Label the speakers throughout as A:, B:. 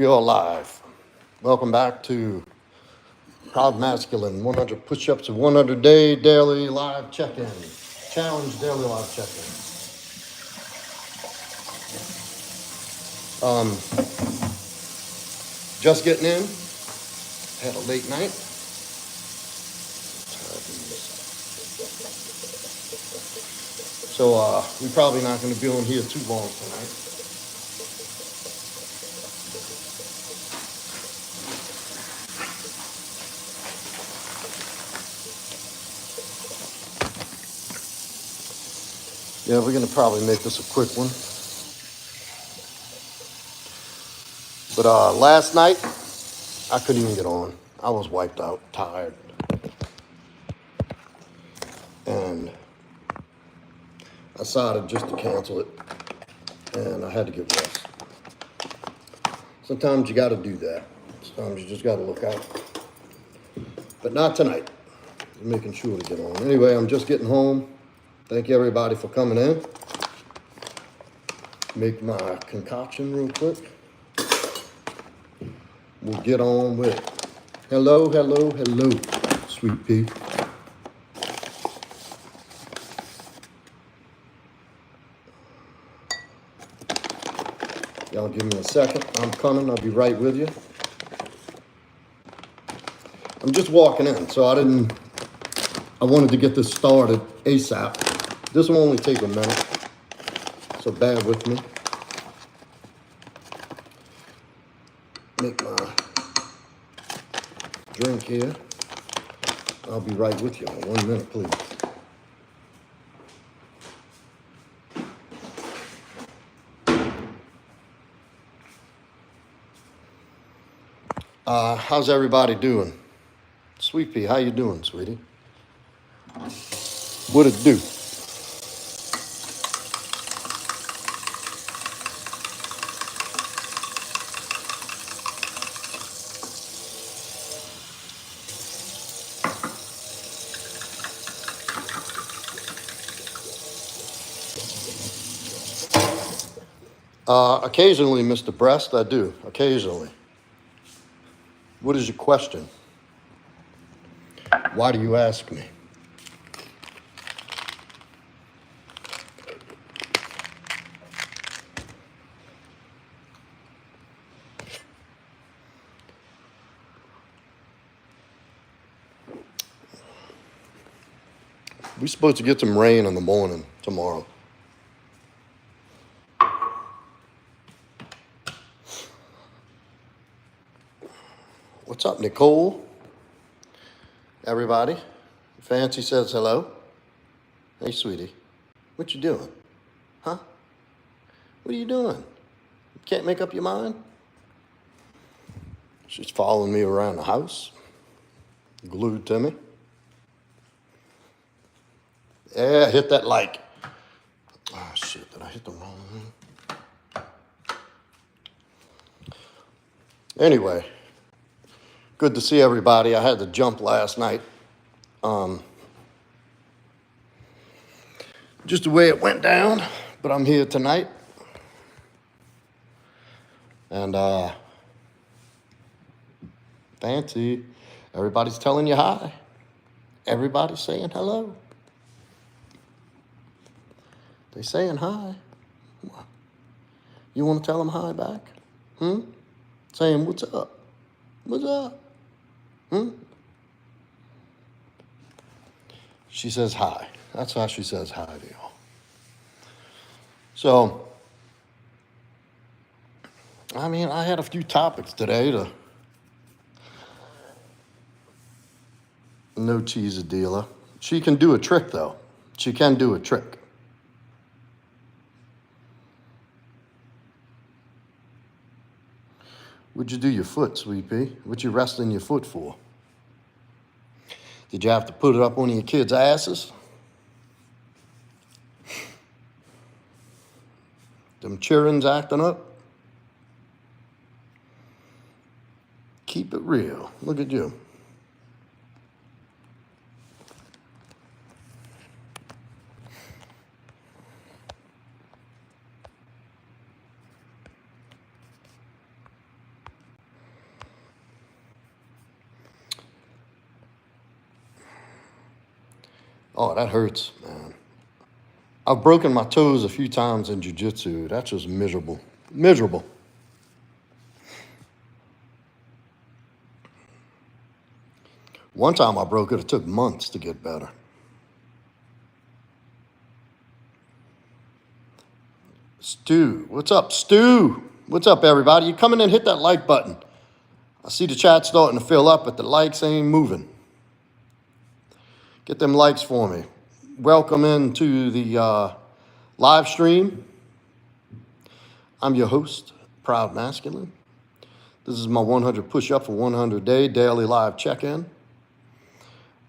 A: You're alive. Welcome back to Proudmasculine 100 push-ups of 100-day daily live check-in. Challenge daily live check-in. Just getting in. Had a late night. So we're probably not going to be on here too long tonight. Yeah, we're going to probably make this a quick one. But last night, I couldn't even get on. I was wiped out, tired. And I decided just to cancel it. And I had to get rest. Sometimes you got to do that. Sometimes you just got to look out. But not tonight. I'm making sure to get on. Anyway, I'm just getting home. Thank you everybody for coming in. Make my concoction real quick. We'll get on with it. Hello, hello, hello, sweet pea. Y'all give me a second. I'm coming. I'll be right with you. I'm just walking in, so I wanted to get this started ASAP. This will only take a minute, so bear with me. Make my drink here. I'll be right with you in 1 minute, please. How's everybody doing? Sweet pea, how you doing, sweetie? What it do? Occasionally, Mr. Breast, I do. Occasionally. What is your question? Why do you ask me? We're supposed to get some rain in the morning tomorrow. What's up, Nicole? Everybody? Fancy says hello. Hey, sweetie. What you doing? Huh? What are you doing? You can't make up your mind? She's following me around the house. Glued to me. Yeah, hit that like. Oh, shit, did I hit the wrong one? Anyway, good to see everybody. I had to jump last night. Just the way it went down, but I'm here tonight. And fancy. Everybody's telling you hi. Everybody's saying hello. They saying hi. You want to tell them hi back? Saying what's up? What's up? She says hi. That's how she says hi to y'all. So, I mean, I had a few topics today to no cheese a dealer. She can do a trick though. She can do a trick. What'd you do your foot, sweet pea? What you resting your foot for? Did you have to put it up one of your kids' asses? Them children's acting up? Keep it real. Look at you. Oh, that hurts, man. I've broken my toes a few times in jiu-jitsu. That's just miserable. Miserable. One time I broke it took months to get better. Stu, what's up, Stu? What's up, everybody? You come in and hit that like button. I see the chat starting to fill up, but the likes ain't moving. Get them likes for me. Welcome into the live stream. I'm your host, Proudmasculine. This is my 100 push-up for 100 day daily live check-in.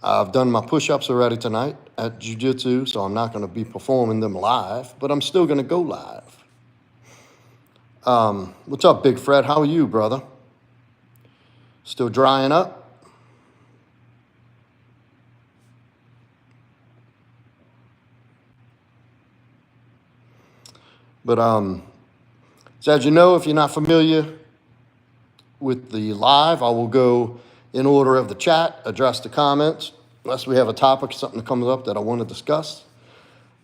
A: I've done my push-ups already tonight at jiu-jitsu, so I'm not going to be performing them live, but I'm still going to go live. What's up, Big Fred? How are you, brother? Still drying up? But so as you know, if you're not familiar with the live, I will go in order of the chat, address the comments. Unless we have a topic, something that comes up that I want to discuss,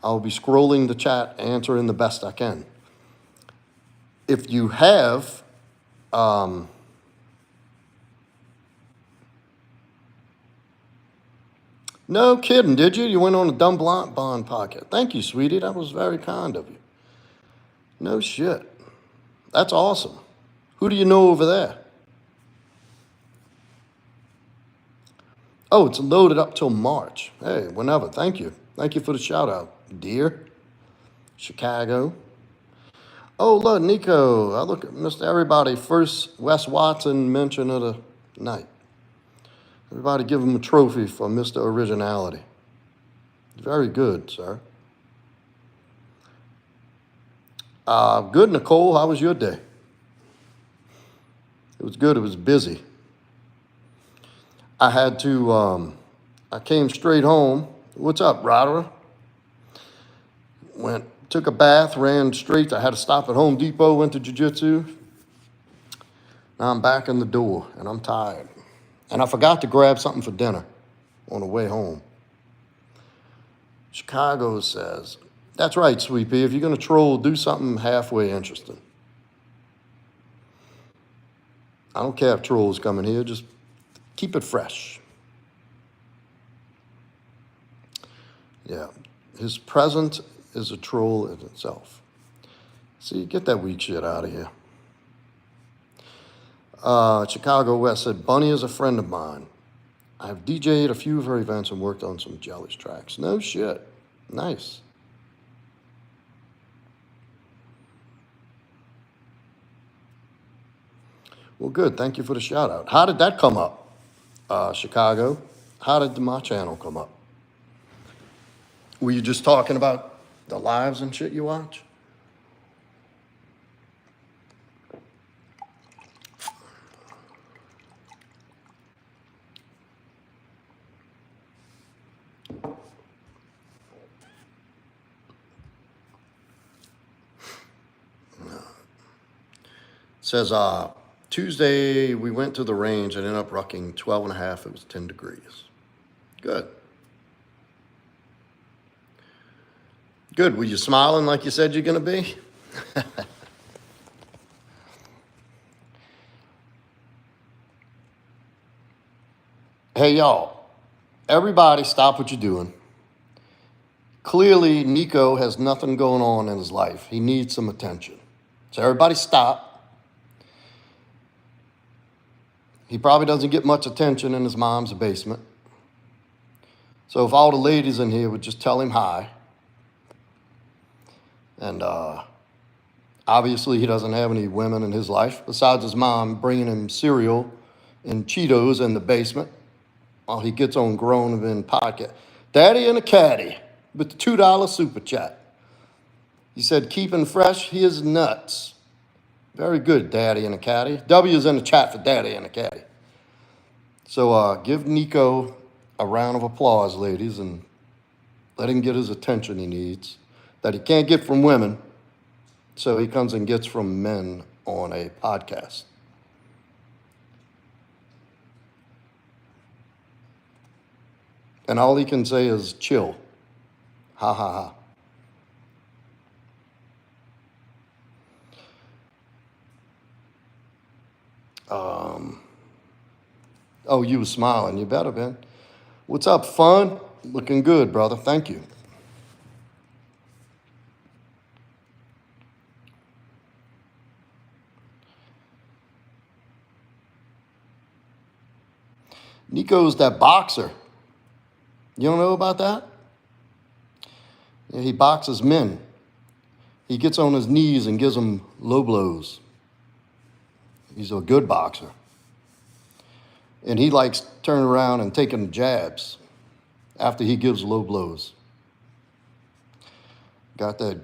A: I'll be scrolling the chat, answering the best I can. If you have no kidding, did you? You went on a Dumb Bond podcast. Thank you, sweetie. That was very kind of you. No shit. That's awesome. Who do you know over there? Oh, it's loaded up till March. Hey, whenever. Thank you. Thank you for the shout out, dear. Chicago. Oh, look, Nico. I look at Mr. Everybody. First Wes Watson mention of the night. Everybody give him a trophy for Mr. Originality. Very good, sir. Good, Nicole. How was your day? It was good. It was busy. I had to, I came straight home. What's up, Rodder? Took a bath, ran straight. I had to stop at Home Depot, went to jiu-jitsu. Now I'm back in the door, and I'm tired. And I forgot to grab something for dinner on the way home. Chicago says, that's right, Sweet Pea. If you're going to troll, do something halfway interesting. I don't care if trolls come in here. Just keep it fresh. Yeah. His present is a troll in itself. See, get that weak shit out of here. Chicago West said, Bunny is a friend of mine. I've DJ'd a few of her events and worked on some Jellies tracks. No shit. Nice. Well, good. Thank you for the shout out. How did that come up, Chicago? How did my channel come up? Were you just talking about the lives and shit you watch? It says, Tuesday we went to the range and ended up rucking 12 and a half. It was 10 degrees. Good. Good. Were you smiling like you said you're going to be? Hey, y'all. Everybody stop what you're doing. Clearly, Nico has nothing going on in his life. He needs some attention. So everybody stop. He probably doesn't get much attention in his mom's basement. So if all the ladies in here would just tell him hi. And obviously he doesn't have any women in his life besides his mom bringing him cereal and Cheetos in the basement while he gets on Grown Men podcast. Daddy and a caddy with the $2 super chat. He said, keeping fresh, he is nuts. Very good, Daddy and a caddy. W's in the chat for Daddy and a caddy. So give Nico a round of applause, ladies, and let him get his attention he needs that he can't get from women, so he comes and gets from men on a podcast. And all he can say is chill. Ha ha ha. Oh, you was smiling. You better been. What's up, Fun? Looking good, brother. Thank you. Nico's that boxer. You don't know about that? Yeah, he boxes men. He gets on his knees and gives them low blows. He's a good boxer. And he likes turning around and taking jabs after he gives low blows. Got that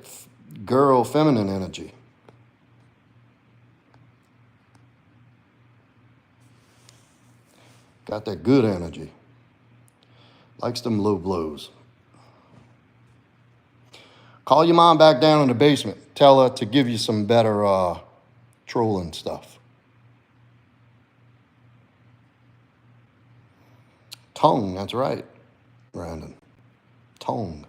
A: girl feminine energy. Got that good energy. Likes them low blows. Call your mom back down in the basement. Tell her to give you some better trolling stuff. Tongue, that's right, Brandon. Tongue.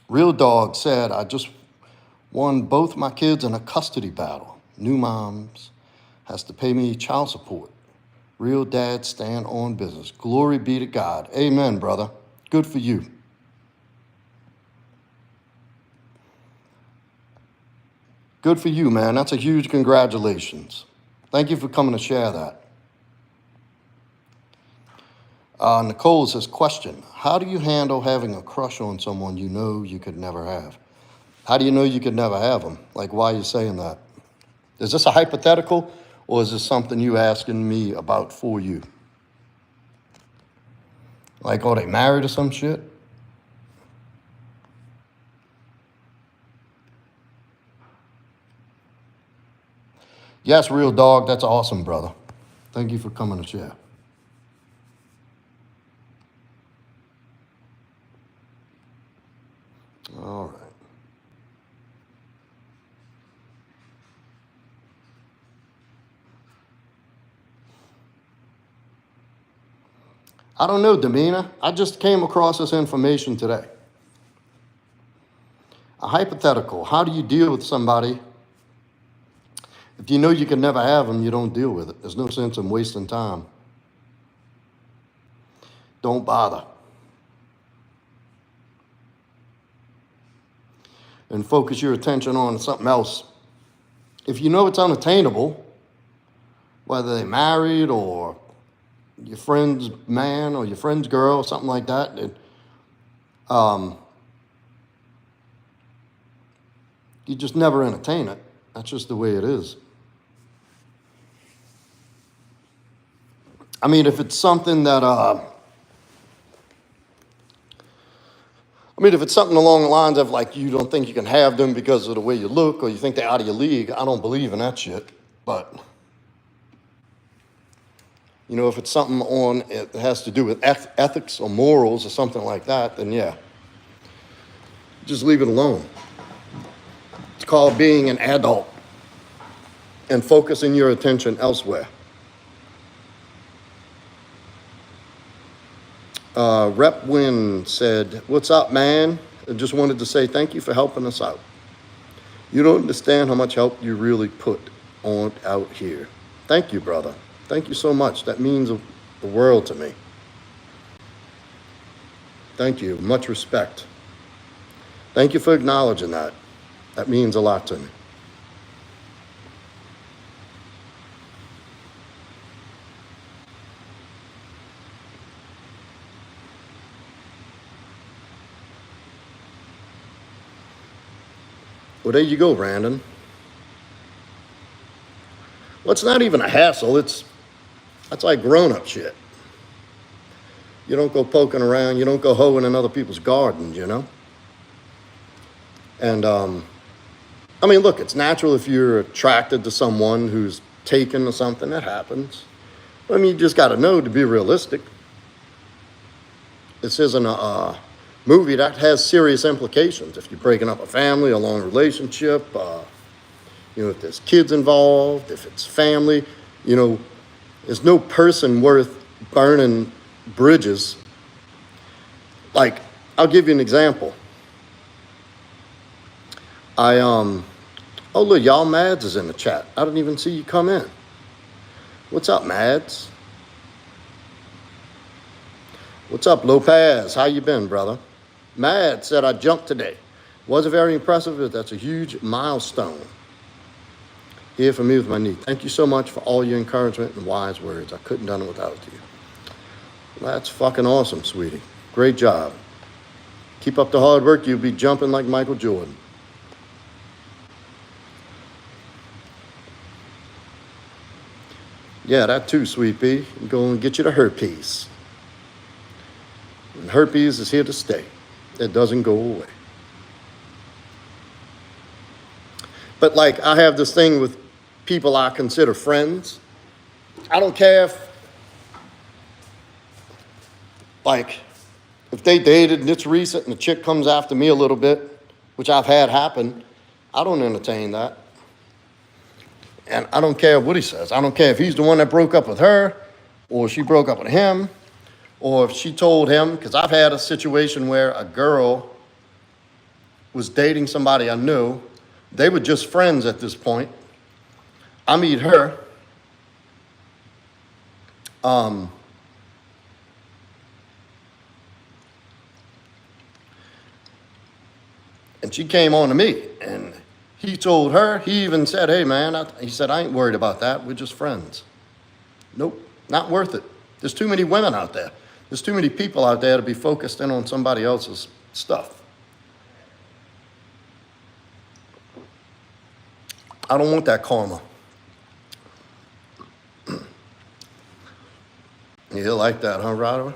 A: Real Dog said, I just won both my kids in a custody battle. New moms has to pay me child support. Real dads stand on business. Glory be to God. Amen, brother. Good for you. Good for you, man. That's a huge congratulations. Thank you for coming to share that. Nicole says, question, how do you handle having a crush on someone you know you could never have? How do you know you could never have them? Like, why are you saying that? Is this a hypothetical, or is this something you asking me about for you? Like, are they married or some shit? Yes, Real Dog, that's awesome, brother. Thank you for coming to share. All right. I don't know, Damina. I just came across this information today. A hypothetical. How do you deal with somebody? If you know you can never have them, you don't deal with it. There's no sense in wasting time. Don't bother. And focus your attention on something else. If you know it's unattainable, whether they're married or your friend's man or your friend's girl, something like that, you just never entertain it. That's just the way it is. I mean, if it's something that, if it's something along the lines of like you don't think you can have them because of the way you look or you think they're out of your league, I don't believe in that shit. But, you know, if it's something it has to do with ethics or morals or something like that, then yeah, just leave it alone. It's called being an adult and focusing your attention elsewhere. Rep Win said, what's up, man? I just wanted to say thank you for helping us out. You don't understand how much help you really put on out here. Thank you, brother. Thank you so much. That means the world to me. Thank you. Much respect. Thank you for acknowledging that. That means a lot to me. Well, there you go, Brandon. Well, it's not even a hassle. That's like grown-up shit. You don't go poking around. You don't go hoeing in other people's gardens, you know? And, look, it's natural if you're attracted to someone who's taken or something. That happens. You just got to know to be realistic. This isn't a movie that has serious implications. If you're breaking up a family, a long relationship, if there's kids involved, if it's family, There's no person worth burning bridges. Like, I'll give you an example. Oh look, y'all Mads is in the chat. I didn't even see you come in. What's up, Mads? What's up, Lopez? How you been, brother? Mads said, I jumped today. Wasn't very impressive, but that's a huge milestone. Here for me with my knee. Thank you so much for all your encouragement and wise words. I couldn't have done it without you. Well, that's fucking awesome, sweetie. Great job. Keep up the hard work. You'll be jumping like Michael Jordan. Yeah, that too, sweet pea. Go and get you the herpes. And herpes is here to stay. It doesn't go away. But like, I have this thing with people I consider friends. I don't care if, like, if they dated and it's recent and the chick comes after me a little bit, which I've had happen, I don't entertain that. And I don't care what he says. I don't care if he's the one that broke up with her, or she broke up with him, or if she told him, because I've had a situation where a girl was dating somebody I knew. They were just friends at this point. I meet her. And she came on to me, and he told her, he even said, hey man, he said, I ain't worried about that. We're just friends. Nope, not worth it. There's too many women out there. There's too many people out there to be focused in on somebody else's stuff. I don't want that karma. You like that, huh, Roderick?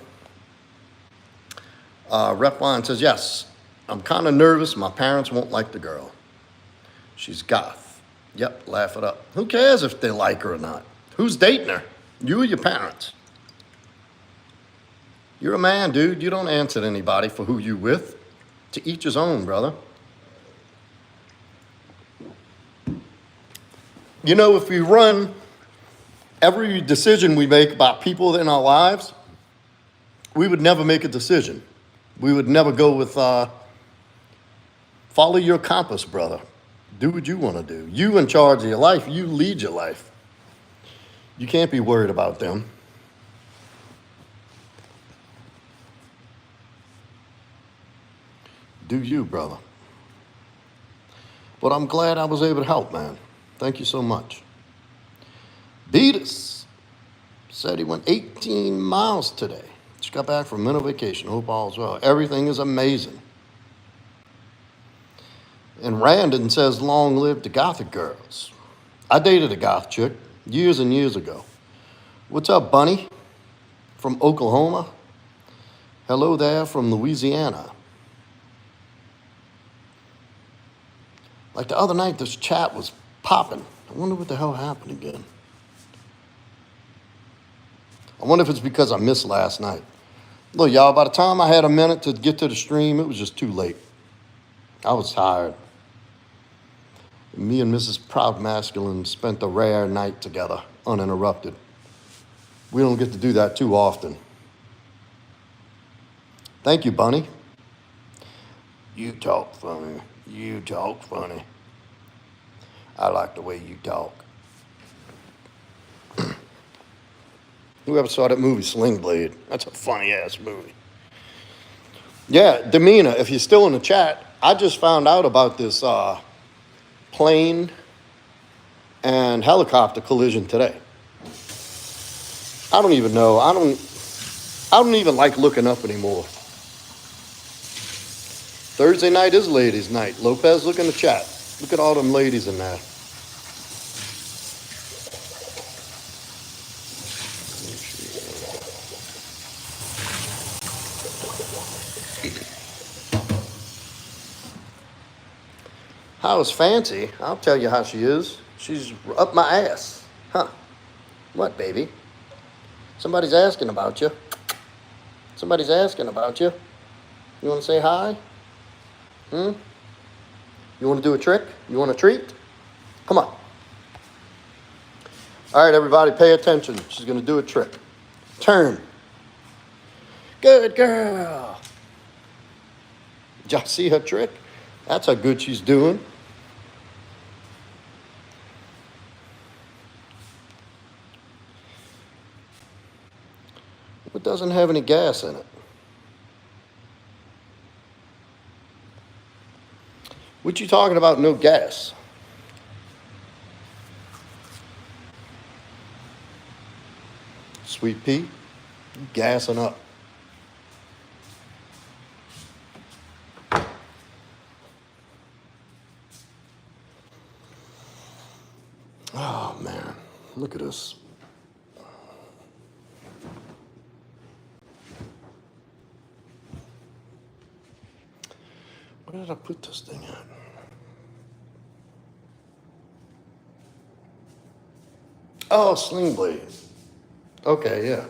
A: Repline says, yes, I'm kind of nervous. My parents won't like the girl. She's goth. Yep, laugh it up. Who cares if they like her or not? Who's dating her? You or your parents? You're a man, dude. You don't answer to anybody for who you with. To each his own, brother. You know, if we run every decision we make about people in our lives, we would never make a decision. We would never go with, follow your compass, brother. Do what you want to do. You in charge of your life. You lead your life. You can't be worried about them. Do you, brother. But I'm glad I was able to help, man. Thank you so much. Beatus said he went 18 miles today. Just got back from mental vacation. Hope all is well. Everything is amazing. And Randon says, long live the gothic girls. I dated a goth chick years and years ago. What's up, Bunny? From Oklahoma? Hello there from Louisiana. Like the other night, this chat was popping. I wonder what the hell happened again. I wonder if it's because I missed last night. Look, y'all, by the time I had a minute to get to the stream, it was just too late. I was tired. Me and Mrs. Proudmasculine spent a rare night together, uninterrupted. We don't get to do that too often. Thank you, Bunny. You talk funny. You talk funny. I like the way you talk. Whoever saw that movie, Sling Blade? That's a funny-ass movie. Yeah, Demeanor, if you're still in the chat, I just found out about this plane and helicopter collision today. I don't even know. I don't even like looking up anymore. Thursday night is ladies' night. Lopez, look in the chat. Look at all them ladies in there. How's Fancy? I'll tell you how she is. She's up my ass. Huh. What, baby? Somebody's asking about you. Somebody's asking about you. You want to say hi? You want to do a trick? You want a treat? Come on. All right, everybody, pay attention. She's going to do a trick. Turn. Good girl. Did y'all see her trick? That's how good she's doing. It doesn't have any gas in it. What you talking about, no gas? Sweet pea, you gassing up. Oh, man, look at this. Where did I put this thing at? Oh, sling blade. Okay, yeah.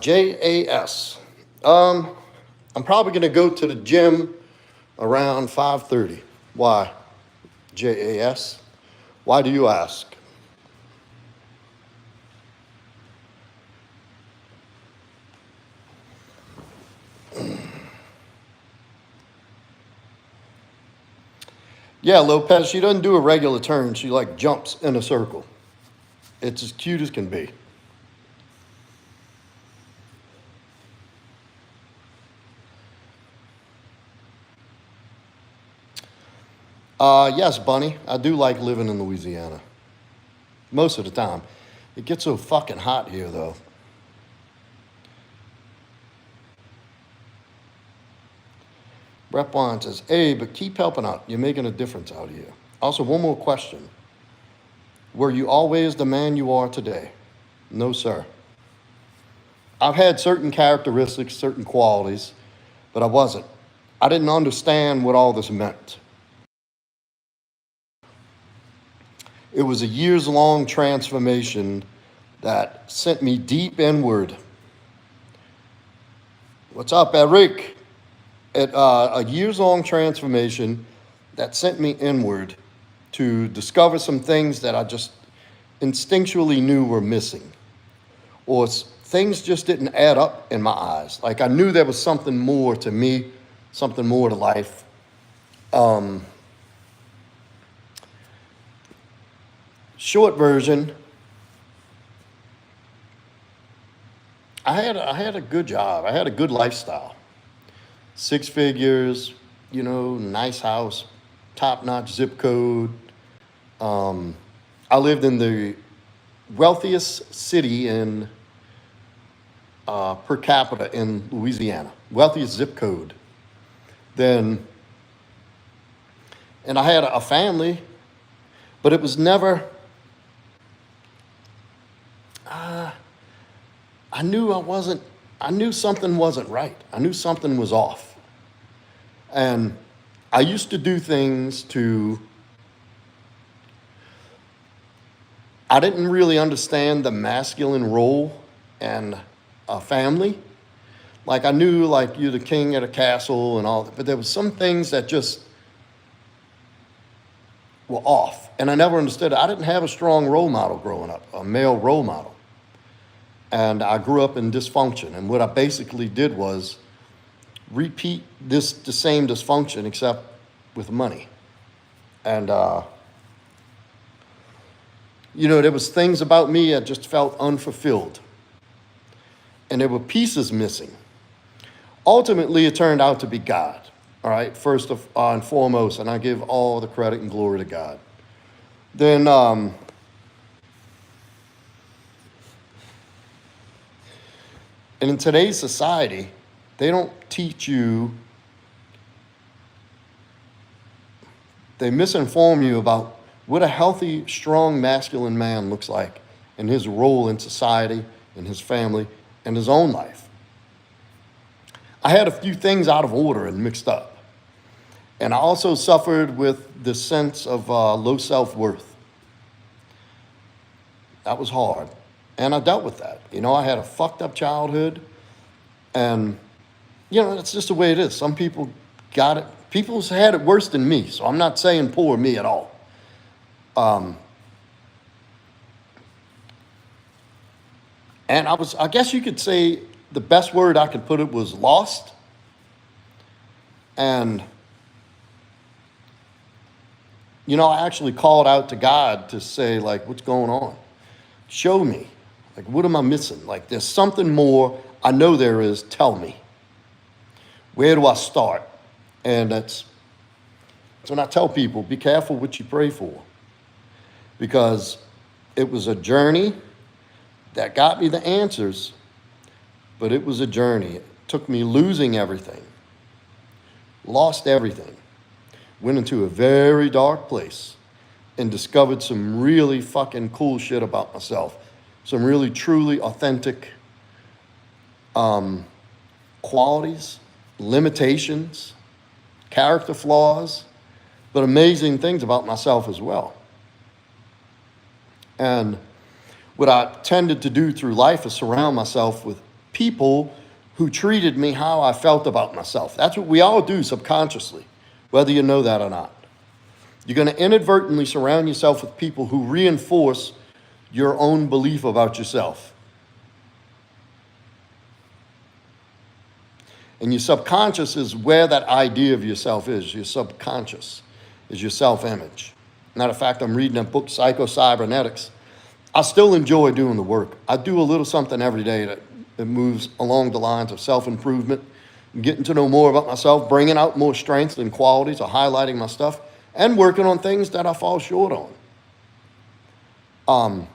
A: JAS. I'm probably going to go to the gym around 5:30. Why? JAS? Why do you ask? Yeah, Lopez, she doesn't do a regular turn. She like jumps in a circle. It's as cute as can be. Yes, Bunny, I do like living in Louisiana. Most of the time. It gets so fucking hot here, though. Rep One says, hey, but keep helping out. You're making a difference out here. Also, one more question. Were you always the man you are today? No, sir. I've had certain characteristics, certain qualities, but I wasn't. I didn't understand what all this meant. It was a years-long transformation that sent me deep inward. What's up, Eric? A years-long transformation that sent me inward to discover some things that I just instinctually knew were missing. Or things just didn't add up in my eyes. Like I knew there was something more to me, something more to life. Short version, I had a good job. I had a good lifestyle. 6 figures, nice house, top-notch zip code. I lived in the wealthiest city in per capita in Louisiana, wealthiest zip code. And I had a family, but it was never. I knew something wasn't right. I knew something was off. And I used to do things I didn't really understand the masculine role in a family. Like I knew like you're the king at a castle and all that, but there was some things that just were off. And I never understood it. I didn't have a strong role model growing up, a male role model. And I grew up in dysfunction. And what I basically did was repeat the same dysfunction except with money. And, there was things about me that just felt unfulfilled. And there were pieces missing. Ultimately, it turned out to be God. All right, first and foremost, and I give all the credit and glory to God. Then, and in today's society, they don't teach you, they misinform you about what a healthy, strong, masculine man looks like in his role in society, in his family, and his own life. I had a few things out of order and mixed up. And I also suffered with the sense of low self-worth. That was hard. And I dealt with that. I had a fucked up childhood. And, that's just the way it is. Some people got it. People's had it worse than me. So I'm not saying poor me at all. And I guess you could say the best word I could put it was lost. And, I actually called out to God to say, like, what's going on? Show me. Like, what am I missing? Like, there's something more. I know there is. Tell me. Where do I start? And that's when I tell people, be careful what you pray for. Because it was a journey that got me the answers, but it was a journey. It took me losing everything, lost everything, went into a very dark place and discovered some really fucking cool shit about myself. Some really truly authentic qualities, limitations, character flaws, but amazing things about myself as well. And what I tended to do through life is surround myself with people who treated me how I felt about myself. That's what we all do subconsciously, whether you know that or not. You're going to inadvertently surround yourself with people who reinforce your own belief about yourself. And your subconscious is where that idea of yourself is. Your subconscious is your self-image. Matter of fact, I'm reading a book, Psycho-Cybernetics. I still enjoy doing the work. I do a little something every day that moves along the lines of self-improvement, getting to know more about myself, bringing out more strengths and qualities, or highlighting my stuff, and working on things that I fall short on.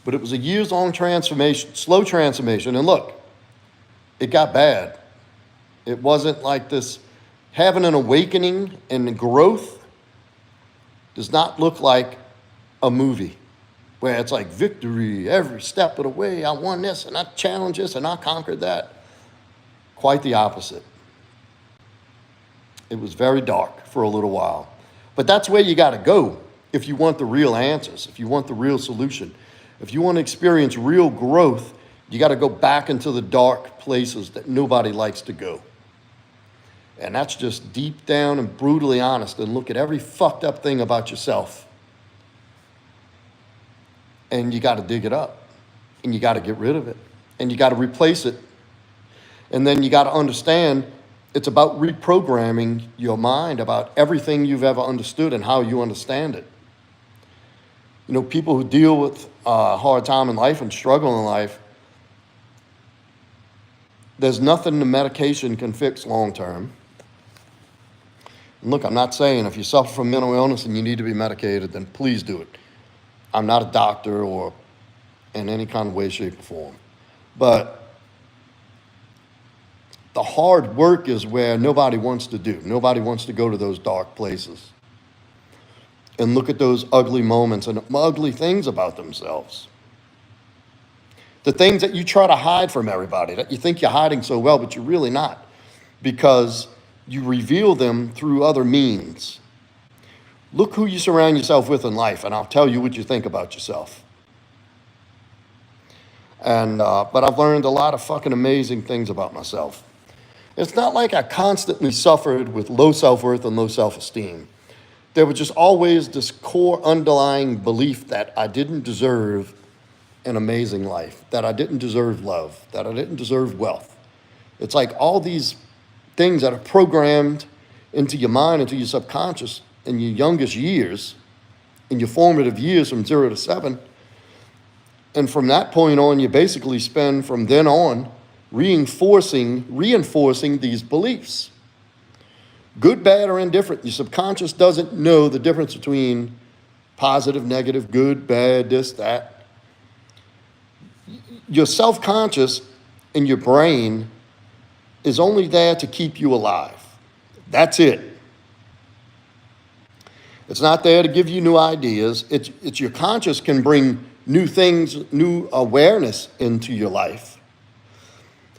A: But it was a years-long transformation, slow transformation. And look, it got bad. It wasn't like this. Having an awakening and growth does not look like a movie where it's like victory every step of the way. I won this and I challenged this and I conquered that. Quite the opposite. It was very dark for a little while. But that's where you got to go if you want the real answers, if you want the real solution. If you want to experience real growth, you got to go back into the dark places that nobody likes to go. And that's just deep down and brutally honest and look at every fucked up thing about yourself. And you got to dig it up. And you got to get rid of it. And you got to replace it. And then you got to understand it's about reprogramming your mind about everything you've ever understood and how you understand it. People who deal with a hard time in life and struggle in life, there's nothing the medication can fix long term. And look, I'm not saying if you suffer from mental illness and you need to be medicated, then please do it. I'm not a doctor or in any kind of way, shape, or form. But the hard work is where nobody wants to do. Nobody wants to go to those dark places and look at those ugly moments and ugly things about themselves. The things that you try to hide from everybody, that you think you're hiding so well, but you're really not, because you reveal them through other means. Look who you surround yourself with in life, and I'll tell you what you think about yourself. And but I've learned a lot of fucking amazing things about myself. It's not like I constantly suffered with low self-worth and low self-esteem. There was just always this core underlying belief that I didn't deserve an amazing life, that I didn't deserve love, that I didn't deserve wealth. It's like all these things that are programmed into your mind, into your subconscious in your youngest years, in your formative years from 0 to 7. And from that point on, you basically spend from then on reinforcing these beliefs. Good, bad, or indifferent. Your subconscious doesn't know the difference between positive, negative, good, bad, this, that. Your self-conscious in your brain is only there to keep you alive. That's it. It's not there to give you new ideas. It's your conscious can bring new things, new awareness into your life.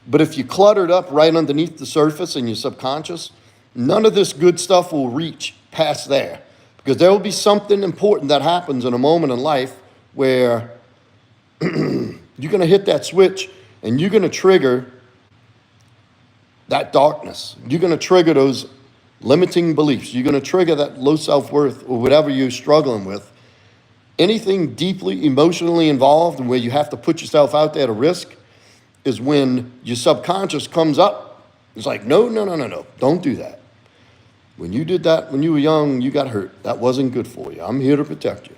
A: But if you clutter it up right underneath the surface in your subconscious, none of this good stuff will reach past there, because there will be something important that happens in a moment in life where you're going to hit that switch and you're going to trigger that darkness. You're going to trigger those limiting beliefs. You're going to trigger that low self-worth or whatever you're struggling with. Anything deeply emotionally involved and where you have to put yourself out there to risk is when your subconscious comes up. It's like, no, don't do that. When you did that when you were young, you got hurt. That wasn't good for you. I'm here to protect you.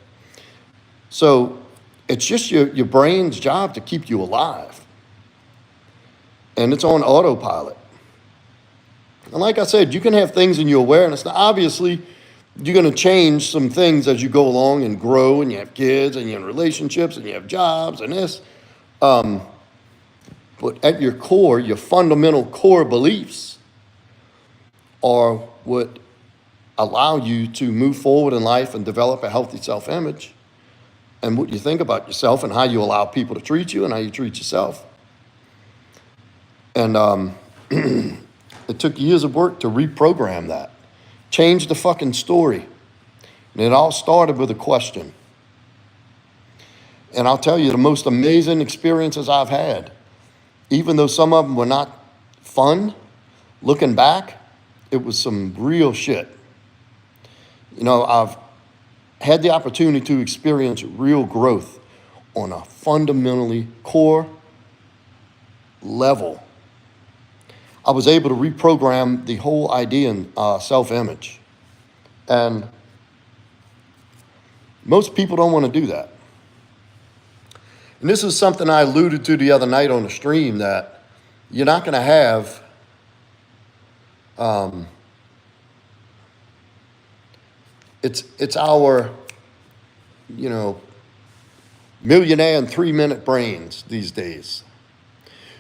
A: So it's just your brain's job to keep you alive. And it's on autopilot. And like I said, you can have things in your awareness. Now, obviously, you're going to change some things as you go along and grow, and you have kids, and you're in relationships, and you have jobs, and this. But at your core, your fundamental core beliefs are what allow you to move forward in life and develop a healthy self-image, and what you think about yourself and how you allow people to treat you and how you treat yourself. And it took years of work to reprogram that, change the fucking story. And it all started with a question. And I'll tell you, the most amazing experiences I've had, even though some of them were not fun, looking back, it was some real shit. You know, I've had the opportunity to experience real growth on a fundamentally core level. I was able to reprogram the whole idea in self-image. And most people don't want to do that. And this is something I alluded to the other night on the stream, that you're not going to have it's our, millionaire in 3-minute brains these days.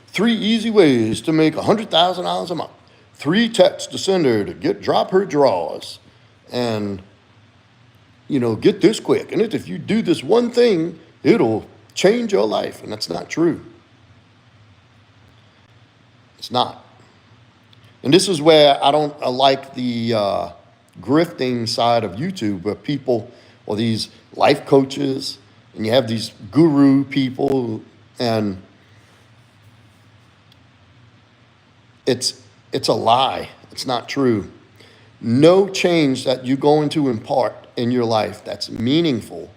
A: 3 easy ways to make $100,000 a month. 3 texts to send her to drop her drawers. And, get this quick. And if you do this one thing, it'll change your life. And that's not true. It's not. And this is where I like the grifting side of YouTube, where people, or these life coaches, and you have these guru people, and it's a lie. It's not true. No change that you're going to impart in your life that's meaningful,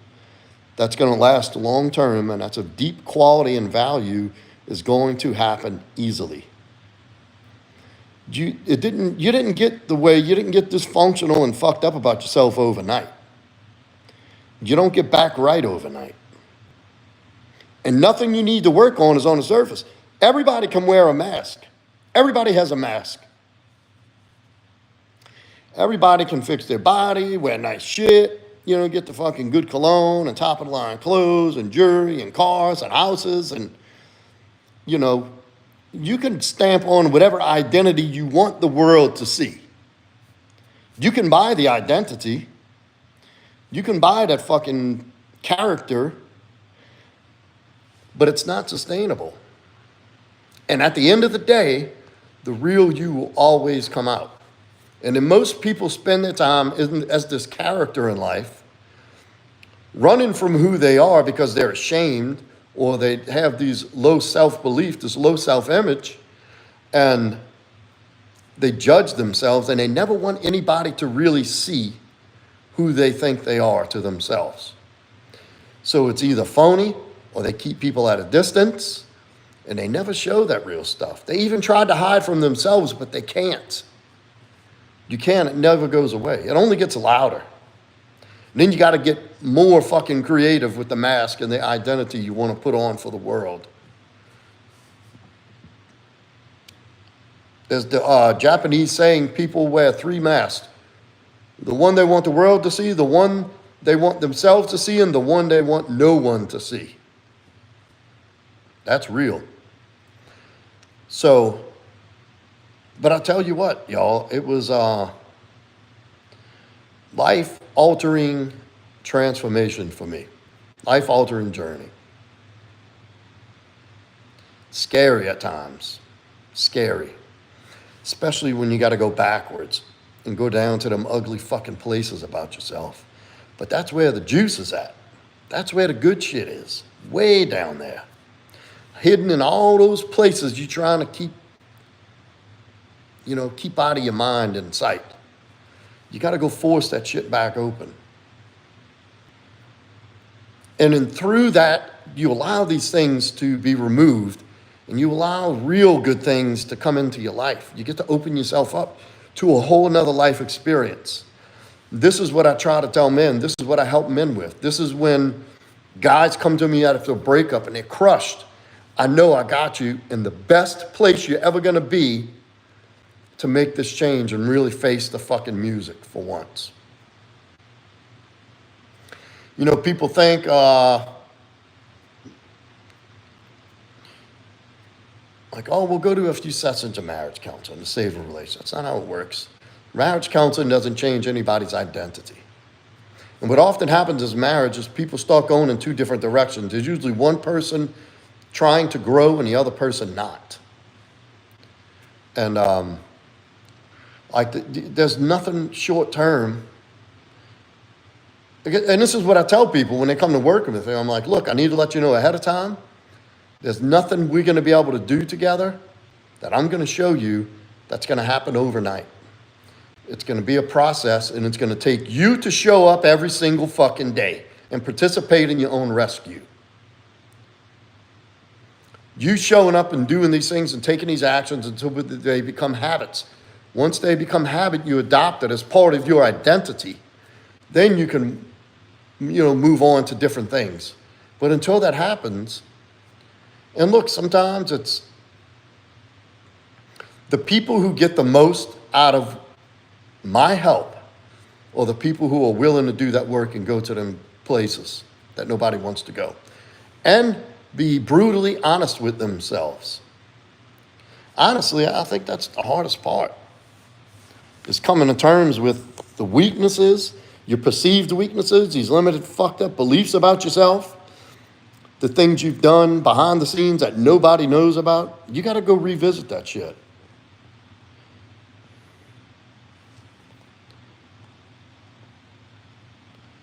A: that's going to last long term, and that's of deep quality and value, is going to happen easily. You didn't get dysfunctional and fucked up about yourself overnight. You don't get back right overnight. And nothing you need to work on is on the surface. Everybody can wear a mask. Everybody has a mask. Everybody can fix their body, wear nice shit, get the fucking good cologne and top of the line clothes and jewelry and cars and houses, and, you can stamp on whatever identity you want the world to see. You can buy the identity. You can buy that fucking character, but it's not sustainable. And at the end of the day, the real you will always come out. And then most people spend their time as this character in life, running from who they are because they're ashamed, or they have these low self-belief, this low self-image, and they judge themselves, and they never want anybody to really see who they think they are to themselves. So it's either phony, or they keep people at a distance, and they never show that real stuff. They even tried to hide from themselves, but they can't. You can't, it never goes away. It only gets louder. And then you got to get more fucking creative with the mask and the identity you want to put on for the world. There's the Japanese saying, people wear 3 masks. The one they want the world to see, the one they want themselves to see, and the one they want no one to see. That's real. So, but I'll tell you what, y'all, it was life-altering transformation for me. Life-altering journey. Scary at times. Scary. Especially when you got to go backwards and go down to them ugly fucking places about yourself. But that's where the juice is at. That's where the good shit is. Way down there. Hidden in all those places you're trying to keep out of your mind and sight. You got to go force that shit back open. And then through that, you allow these things to be removed, and you allow real good things to come into your life. You get to open yourself up to a whole nother life experience. This is what I try to tell men. This is what I help men with. This is when guys come to me after a breakup and they're crushed. I know I got you in the best place you're ever going to be to make this change and really face the fucking music for once. You know, people think, like, oh, we'll go to a few sessions of marriage counseling to save a relationship. That's not how it works. Marriage counseling doesn't change anybody's identity. And what often happens is marriage is people start going in two different directions. There's usually one person trying to grow and the other person not. And there's nothing short term. And this is what I tell people when they come to work with me. I'm like, look, I need to let you know ahead of time. There's nothing we're going to be able to do together that I'm going to show you that's going to happen overnight. It's going to be a process, and it's going to take you to show up every single fucking day and participate in your own rescue. You showing up and doing these things and taking these actions until they become habits. Once they become habit, you adopt it as part of your identity. Then you can, move on to different things. But until that happens, and look, sometimes it's the people who get the most out of my help or the people who are willing to do that work and go to them places that nobody wants to go. And be brutally honest with themselves. Honestly, I think that's the hardest part, is coming to terms with the weaknesses, your perceived weaknesses, these limited, fucked up beliefs about yourself, the things you've done behind the scenes that nobody knows about. You got to go revisit that shit.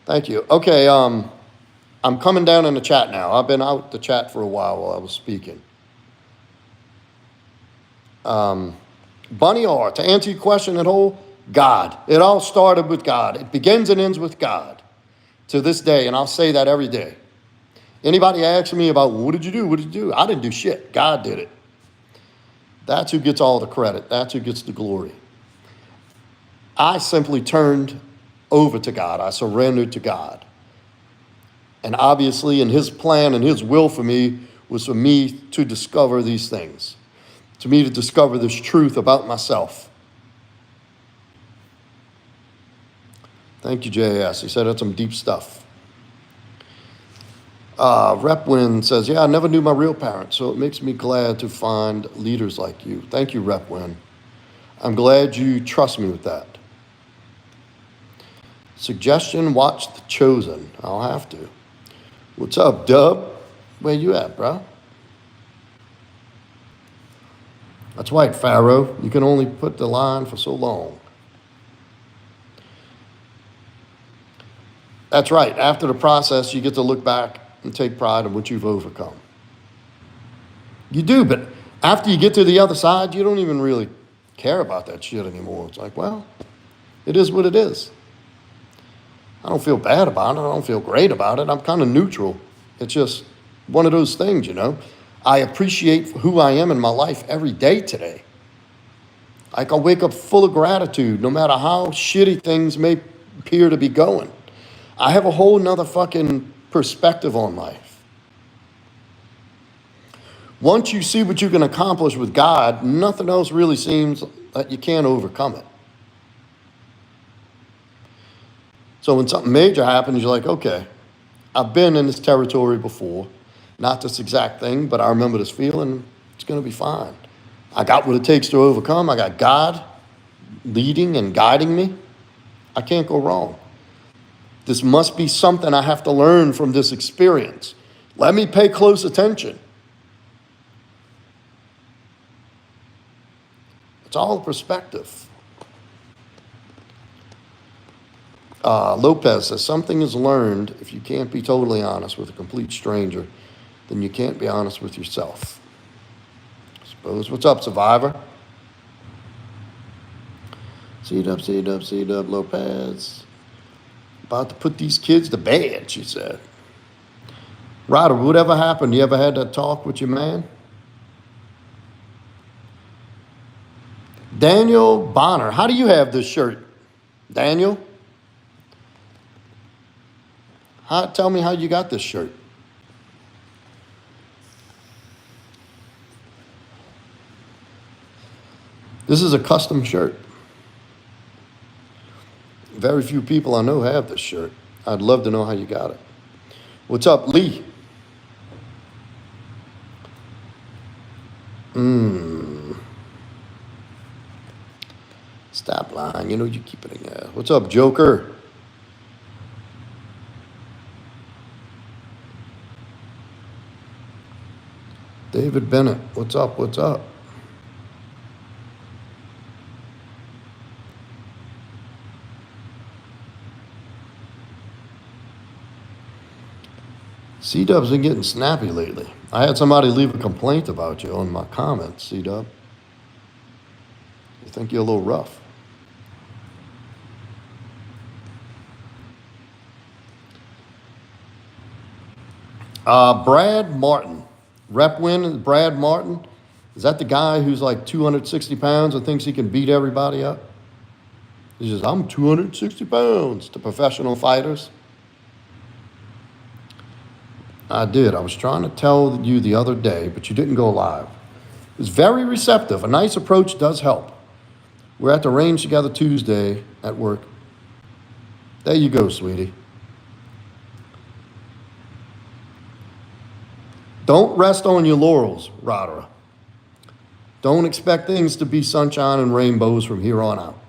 A: Thank you. Okay, I'm coming down in the chat now. I've been out the chat for a while I was speaking. Bunny R, to answer your question at whole, God. It all started with God. It begins and ends with God to this day, and I'll say that every day. Anybody asks me about, what did you do? What did you do? I didn't do shit. God did it. That's who gets all the credit. That's who gets the glory. I simply turned over to God. I surrendered to God. And obviously, in his plan and his will for me was for me to discover these things, to me to discover this truth about myself. Thank you, JS. He said that's some deep stuff. Repwin says, yeah, I never knew my real parents, so it makes me glad to find leaders like you. Thank you, Repwin. I'm glad you trust me with that. Suggestion, watch The Chosen. I'll have to. What's up, Dub? Where you at, bro? That's right, Pharaoh. You can only put the line for so long. That's right. After the process, you get to look back and take pride in what you've overcome. You do, but after you get to the other side, you don't even really care about that shit anymore. It's like, well, it is what it is. I don't feel bad about it. I don't feel great about it. I'm kind of neutral. It's just one of those things, I appreciate who I am in my life every day today. I can wake up full of gratitude no matter how shitty things may appear to be going. I have a whole nother fucking perspective on life. Once you see what you can accomplish with God, nothing else really seems that you can't overcome it. So when something major happens, you're like, okay, I've been in this territory before. Not this exact thing, but I remember this feeling. It's going to be fine. I got what it takes to overcome. I got God leading and guiding me. I can't go wrong. This must be something I have to learn from this experience. Let me pay close attention. It's all perspective. Lopez says, something is learned if you can't be totally honest with a complete stranger, then you can't be honest with yourself. I suppose. What's up, Survivor? C-Dub Lopez. About to put these kids to bed, she said. Ryder, whatever happened? You ever had that talk with your man? Daniel Bonner. How do you have this shirt? Daniel? Tell me how you got this shirt. This is a custom shirt. Very few people I know have this shirt. I'd love to know how you got it. What's up, Lee? Stop lying. You know you keep it in there. What's up, Joker? David Bennett. What's up? What's up? C-Dub's been getting snappy lately. I had somebody leave a complaint about you on my comments, C-Dub. I think you're a little rough. Brad Martin. Rep win, Brad Martin. Is that the guy who's like 260 pounds and thinks he can beat everybody up? He says, I'm 260 pounds to professional fighters. I did. I was trying to tell you the other day, but you didn't go live. It was very receptive. A nice approach does help. We're at the range together Tuesday at work. There you go, sweetie. Don't rest on your laurels, Radha. Don't expect things to be sunshine and rainbows from here on out.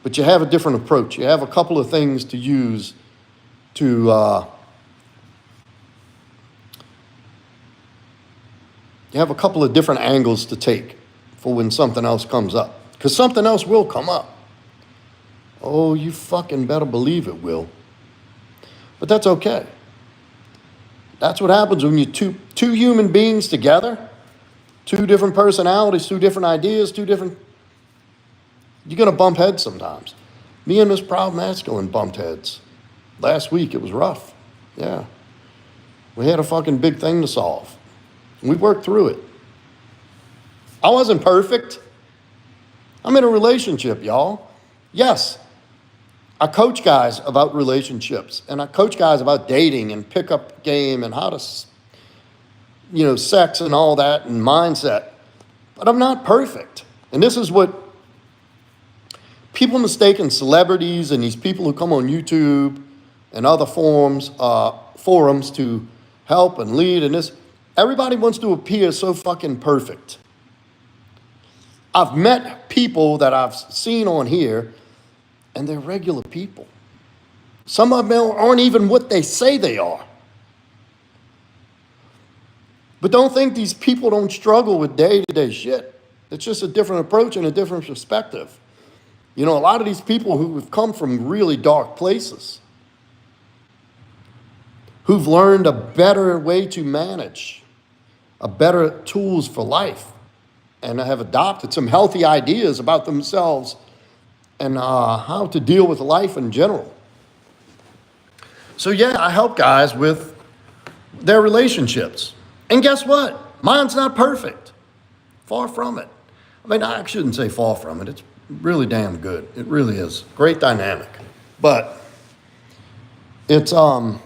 A: But you have a different approach. You have a couple of things to use to you have a couple of different angles to take for when something else comes up. Because something else will come up. Oh, you fucking better believe it will. But that's okay. That's what happens when you two human beings together, two different personalities, two different ideas, you're going to bump heads sometimes. Me and Miss Proudmasculine bumped heads. Last week, it was rough. Yeah. We had a fucking big thing to solve. We worked through it. I wasn't perfect. I'm in a relationship, y'all. Yes. I coach guys about relationships, and I coach guys about dating and pickup game and how to, sex and all that and mindset. But I'm not perfect. And this is what people mistaken celebrities and these people who come on YouTube and other forums to help and lead and this. Everybody wants to appear so fucking perfect. I've met people that I've seen on here, and they're regular people. Some of them aren't even what they say they are. But don't think these people don't struggle with day-to-day shit. It's just a different approach and a different perspective. A lot of these people who have come from really dark places, who've learned a better way to manage, a better tools for life, and have adopted some healthy ideas about themselves and how to deal with life in general. So yeah, I help guys with their relationships. And guess what? Mine's not perfect. Far from it. I mean, I shouldn't say far from it. It's really damn good. It really is. Great dynamic. But it's, I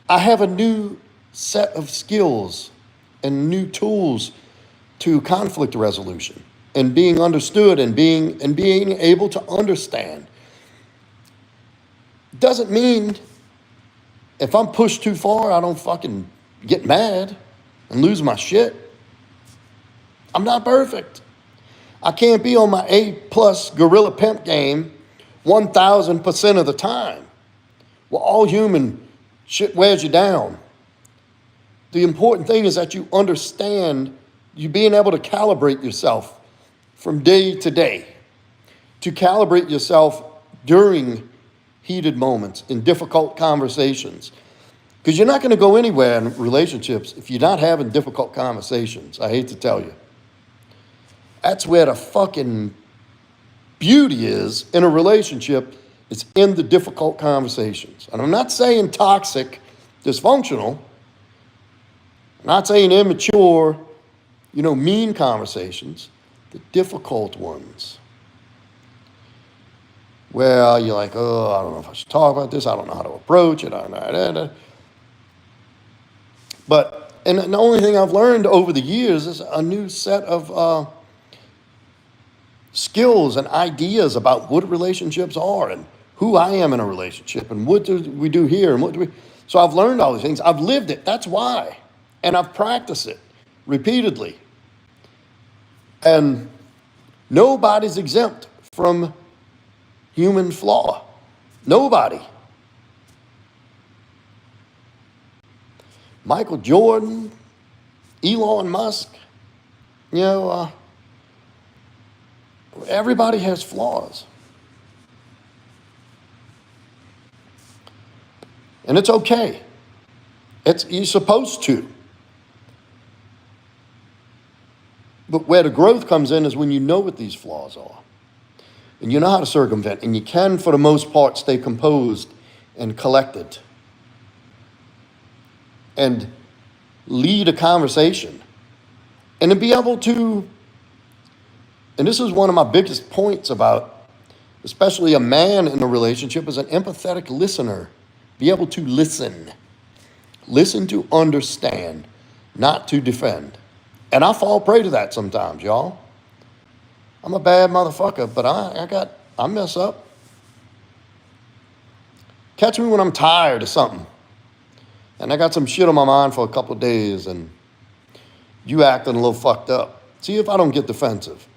A: have a new set of skills and new tools to conflict resolution and being understood and being able to understand. Doesn't mean if I'm pushed too far, I don't fucking get mad and lose my shit. I'm not perfect. I can't be on my A+ gorilla pimp game 1,000% of the time. We're all human. Shit wears you down. The important thing is that you understand, you being able to calibrate yourself from day to day, to calibrate yourself during heated moments, in difficult conversations. Because you're not going to go anywhere in relationships if you're not having difficult conversations. I hate to tell you. That's where the fucking beauty is in a relationship. It's in the difficult conversations. And I'm not saying toxic, dysfunctional. I'm not saying immature, mean conversations. The difficult ones. Where you're like, oh, I don't know if I should talk about this. I don't know how to approach it. But, and the only thing I've learned over the years is a new set of skills and ideas about what relationships are and who I am in a relationship and what do we do here and what do we. So I've learned all these things. I've lived it. That's why. And I've practiced it repeatedly. And nobody's exempt from human flaw. Nobody. Michael Jordan, Elon Musk, everybody has flaws. And it's okay. You're supposed to. But where the growth comes in is when you know what these flaws are. And you know how to circumvent. And you can, for the most part, stay composed and collected. And lead a conversation. And to be able to, and this is one of my biggest points about, especially a man in a relationship, is an empathetic listener. Be able to listen. Listen to understand, not to defend. And I fall prey to that sometimes, y'all. I'm a bad motherfucker, but I mess up. Catch me when I'm tired of something. And I got some shit on my mind for a couple of days and you acting a little fucked up. See if I don't get defensive.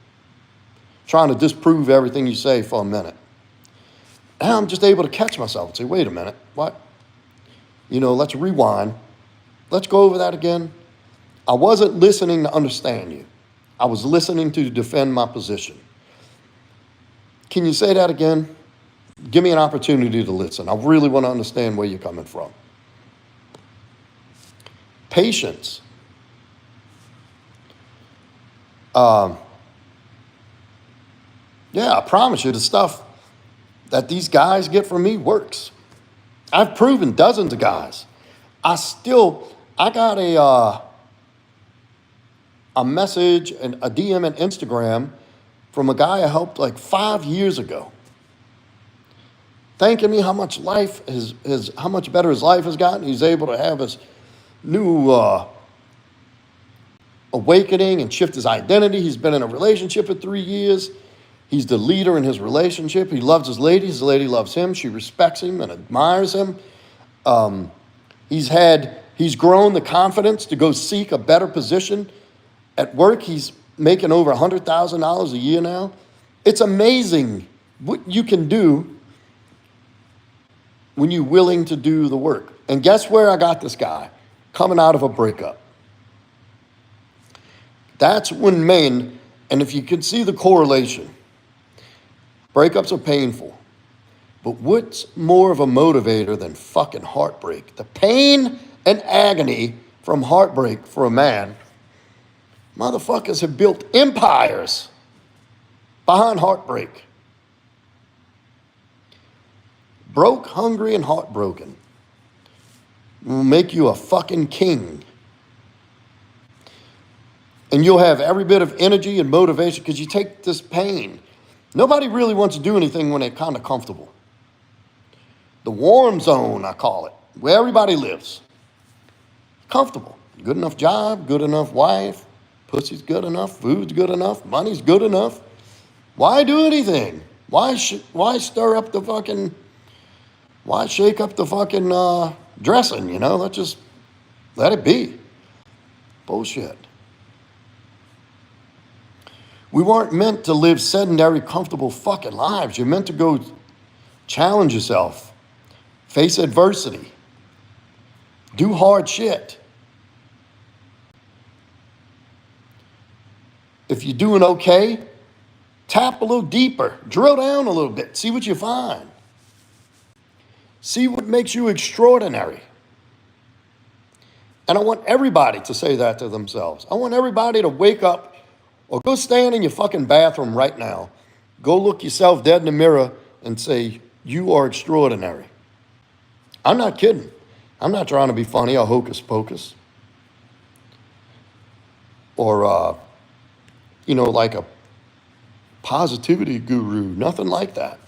A: Trying to disprove everything you say for a minute. And I'm just able to catch myself and say, wait a minute, what? Let's rewind. Let's go over that again. I wasn't listening to understand you. I was listening to defend my position. Can you say that again? Give me an opportunity to listen. I really want to understand where you're coming from. Patience. I promise you the stuff that these guys get from me works. I've proven dozens of guys. I got a message and a DM on Instagram from a guy I helped like 5 years ago. Thanking me how much how much better his life has gotten. He's able to have his new awakening and shift his identity. He's been in a relationship for 3 years. He's the leader in his relationship. He loves his lady. His lady loves him. She respects him and admires him. He's grown the confidence to go seek a better position at work. He's making over $100,000 a year now. It's amazing what you can do when you're willing to do the work. And guess where I got this guy? Coming out of a breakup. That's when men, and if you can see the correlation, breakups are painful. But what's more of a motivator than fucking heartbreak? The pain and agony from heartbreak for a man. Motherfuckers have built empires behind heartbreak. Broke, hungry, and heartbroken will make you a fucking king. And you'll have every bit of energy and motivation because you take this pain. Nobody really wants to do anything when they're kind of comfortable. The warm zone, I call it, where everybody lives. Comfortable. Good enough job, good enough wife, pussy's good enough, food's good enough, money's good enough. Why do anything? Why stir up the fucking, why shake up the fucking dressing, Let's just let it be. Bullshit. We weren't meant to live sedentary, comfortable fucking lives. You're meant to go challenge yourself, face adversity, do hard shit. If you're doing okay, tap a little deeper, drill down a little bit, see what you find. See what makes you extraordinary. And I want everybody to say that to themselves. I want everybody to wake up Or go stand in your fucking bathroom right now. Go look yourself dead in the mirror and say, you are extraordinary. I'm not kidding. I'm not trying to be funny or hocus pocus. Or, like a positivity guru. Nothing like that.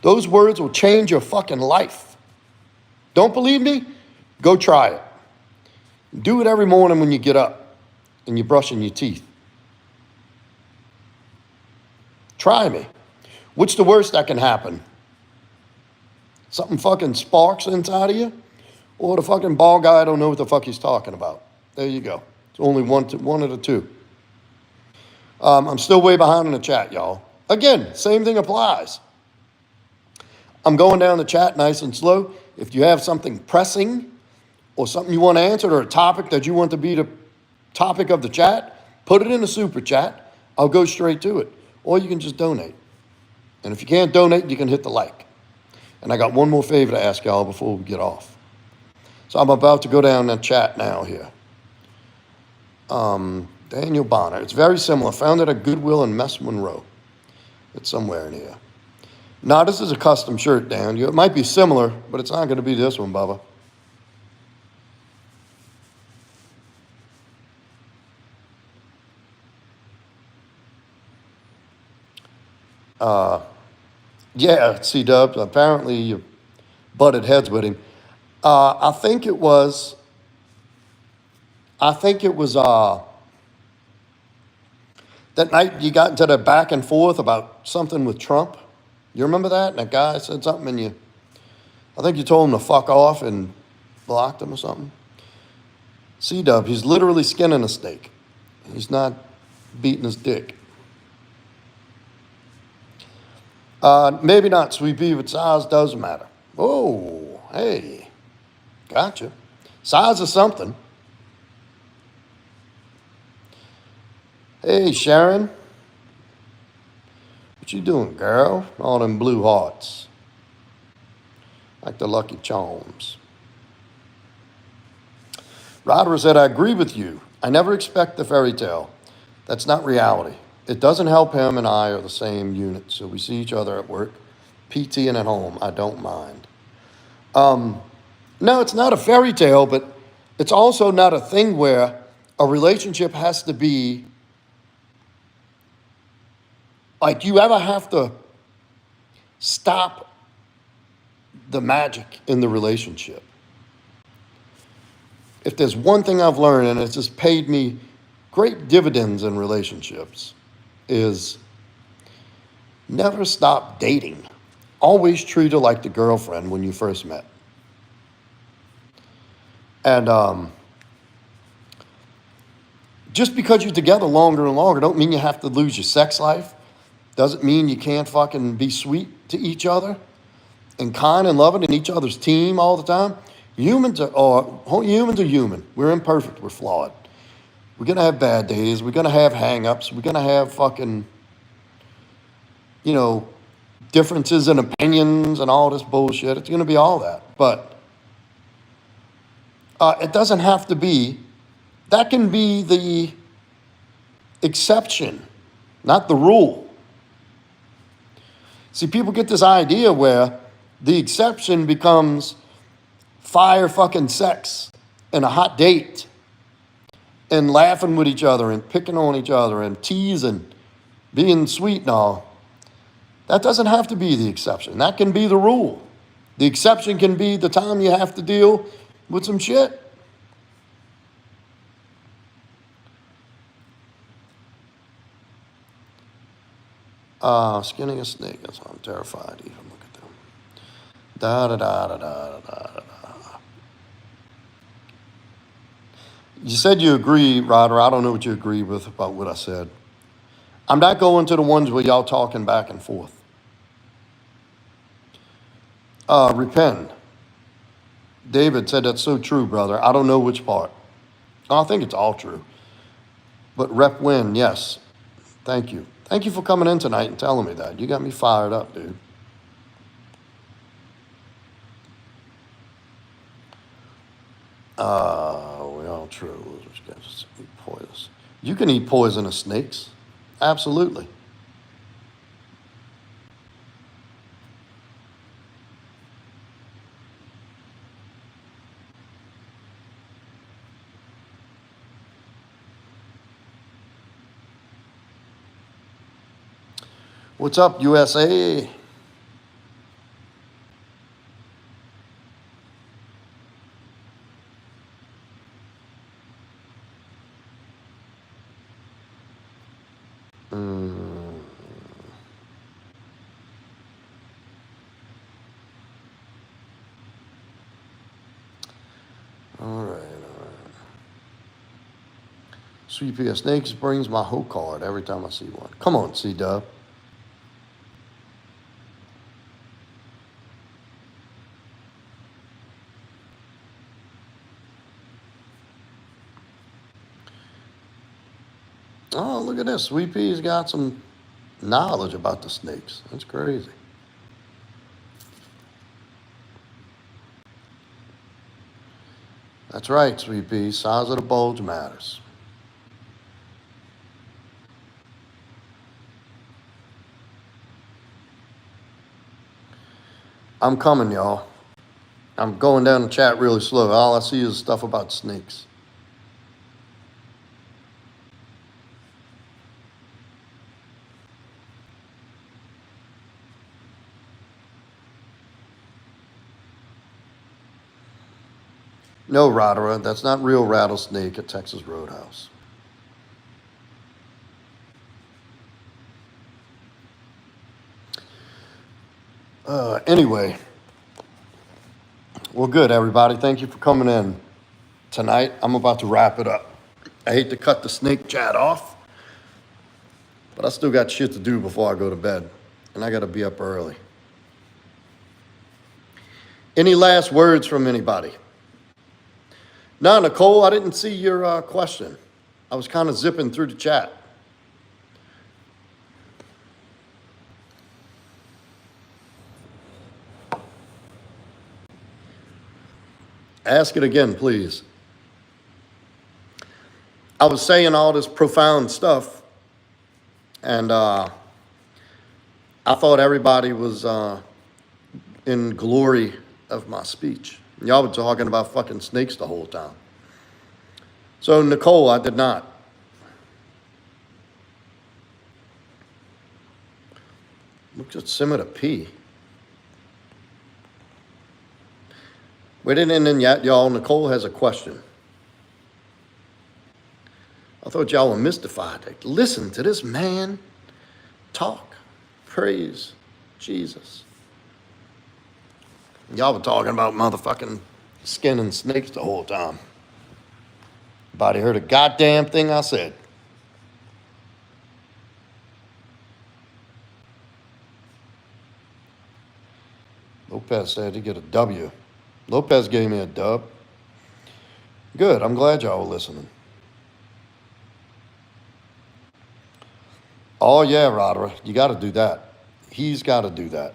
A: Those words will change your fucking life. Don't believe me? Go try it. Do it every morning when you get up and you're brushing your teeth. Try me. What's the worst that can happen? Something fucking sparks inside of you? Or the fucking ball guy don't know what the fuck he's talking about. There you go. It's only one of the two. I'm still way behind in the chat, y'all. Again, same thing applies. I'm going down the chat nice and slow. If you have something pressing or something you want answered or a topic that you want to be the topic of the chat, put it in the super chat. I'll go straight to it. Or you can just donate. And if you can't donate, you can hit the like. And I got one more favor to ask y'all before we get off. So I'm about to go down the chat now here. Daniel Bonner. It's very similar. Found it at Goodwill in Mess Monroe. It's somewhere in here. Now, this is a custom shirt, Dan. It might be similar, but it's not going to be this one, Bubba. Yeah, C-Dubs. Apparently you butted heads with him. I think it was that night you got into the back and forth about something with Trump. You remember that? And that guy said something and I think you told him to fuck off and blocked him or something. C-Dub, he's literally skinning a steak. He's not beating his dick. Maybe not, Sweet Pea, but size does matter. Oh, hey, gotcha. Size is something. Hey, Sharon. What you doing, girl? All them blue hearts. Like the Lucky Charms. Roderick said, I agree with you. I never expect the fairy tale. That's not reality. It doesn't help him and I are the same unit, so we see each other at work, PT and at home. I don't mind. No, it's not a fairy tale, but it's also not a thing where a relationship has to be like you ever have to stop the magic in the relationship. If there's one thing I've learned, and it's just paid me great dividends in relationships, is never stop dating. Always treat her like the girlfriend when you first met. And just because you're together longer and longer, don't mean you have to lose your sex life. Doesn't mean you can't fucking be sweet to each other and kind and loving in each other's team all the time. Humans are human. We're imperfect. We're flawed. We're going to have bad days. We're going to have hang-ups. We're going to have fucking, differences in opinions and all this bullshit. It's going to be all that. But it doesn't have to be. That can be the exception, not the rule. See, people get this idea where the exception becomes fire fucking sex and a hot date and laughing with each other and picking on each other and teasing, being sweet and all. That doesn't have to be the exception. That can be the rule. The exception can be the time you have to deal with some shit. Skinning a snake. That's why I'm terrified to even look at them. Da da da da da da da. You said you agree, Ryder. I don't know what you agree with about what I said. I'm not going to the ones where y'all talking back and forth. Repent. David said that's so true, brother. I don't know which part. I think it's all true. But rep win, yes. Thank you. Thank you for coming in tonight and telling me that. You got me fired up, dude. We all true. You can eat poisonous snakes. Absolutely. What's up, USA? All right. Sweet pea snakes brings my whole card every time I see one. Come on, C-Dub. Oh, look at this. Sweet Pea's got some knowledge about the snakes. That's crazy. That's right, Sweet Pea. Size of the bulge matters. I'm coming, y'all. I'm going down the chat really slow. All I see is stuff about snakes. No, Rodera, that's not real rattlesnake at Texas Roadhouse. Anyway, well, good, everybody. Thank you for coming in tonight. I'm about to wrap it up. I hate to cut the snake chat off, but I still got shit to do before I go to bed, and I got to be up early. Any last words from anybody? No, Nicole, I didn't see your question. I was kind of zipping through the chat. Ask it again, please. I was saying all this profound stuff, and I thought everybody was in glory of my speech. Y'all were talking about fucking snakes the whole time. So, Nicole, I did not. Looks at similar to P. We didn't end yet, y'all. Nicole has a question. I thought y'all were mystified. Like, listen to this man talk. Praise Jesus. Y'all were talking about motherfucking skinning snakes the whole time. Nobody heard a goddamn thing I said. Lopez said he get a W. Lopez gave me a dub. Good, I'm glad y'all were listening. Oh yeah, Rodera, you got to do that. He's got to do that.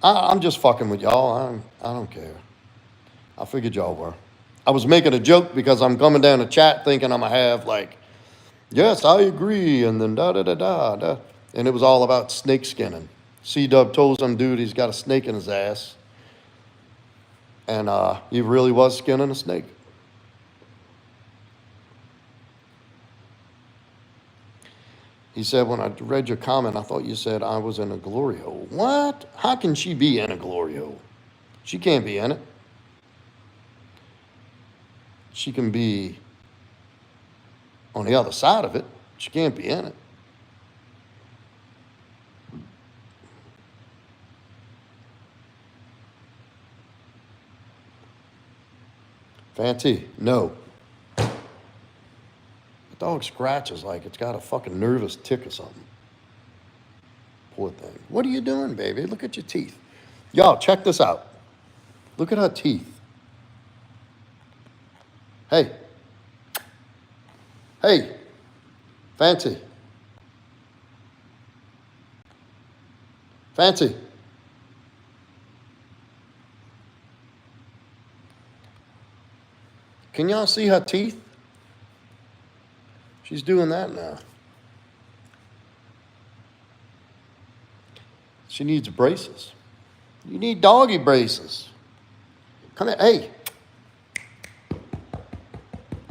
A: I'm just fucking with y'all. I don't care. I figured y'all were. I was making a joke because I'm coming down the chat thinking I'm going to have like, yes, I agree, and then da-da-da-da-da. And it was all about snake skinning. C-Dub told some dude he's got a snake in his ass. And he really was skinning a snake. He said, when I read your comment, I thought you said I was in a glory hole. What? How can she be in a glory hole? She can't be in it. She can be on the other side of it. She can't be in it. Fancy, no. The dog scratches like it's got a fucking nervous tick or something. Poor thing. What are you doing, baby? Look at your teeth. Y'all, check this out. Look at her teeth. Hey. Hey. Fancy. Fancy. Can y'all see her teeth? She's doing that now. She needs braces. You need doggy braces. Come here. Hey.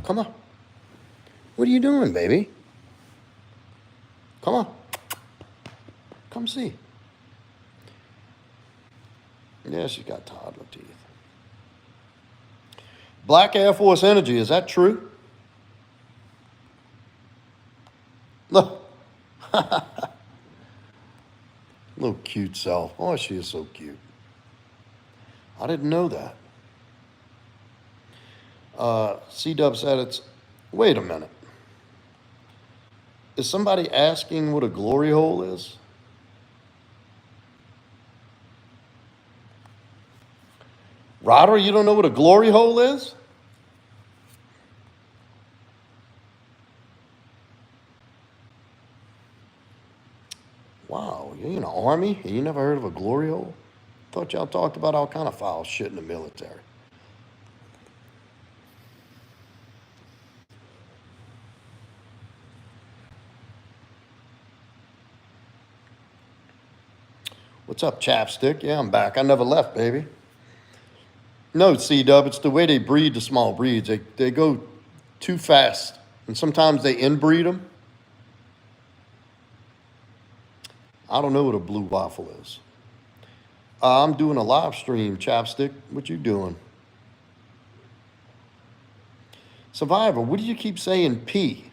A: Come on. What are you doing, baby? Come on. Come see. Yeah, she's got toddler teeth. Black Air Force Energy, is that true? Look. Little cute self. Oh, she is so cute. I didn't know that. C-Dub said it's, wait a minute. Is somebody asking what a glory hole is? Rodder, you don't know what a glory hole is? Wow, you're in the Army and you never heard of a glory hole? Thought y'all talked about all kind of foul shit in the military. What's up, Chapstick? Yeah, I'm back. I never left, baby. No, C-Dub, it's the way they breed the small breeds. They go too fast, and sometimes they inbreed them. I don't know what a blue waffle is. I'm doing a live stream, Chapstick. What you doing? Survivor, what do you keep saying P?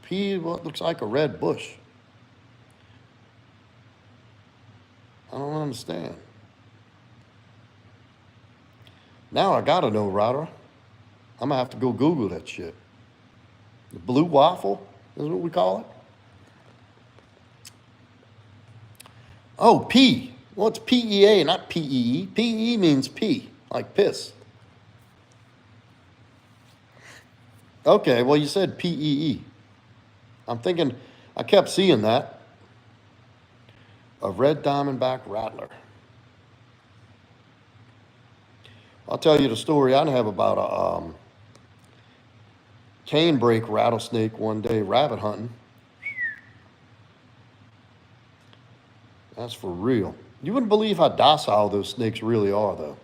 A: P, what looks like a red bush. I don't understand. Now I gotta know, Rodder. I'm gonna have to go Google that shit. The blue waffle is what we call it. Oh, P. Well, it's PEA, not PEE. PEE means pee, like piss. Okay, well, you said PEE. I'm thinking, I kept seeing that. A red diamondback rattler. I'll tell you the story. I have about a canebrake rattlesnake one day rabbit hunting. That's for real. You wouldn't believe how docile those snakes really are, though.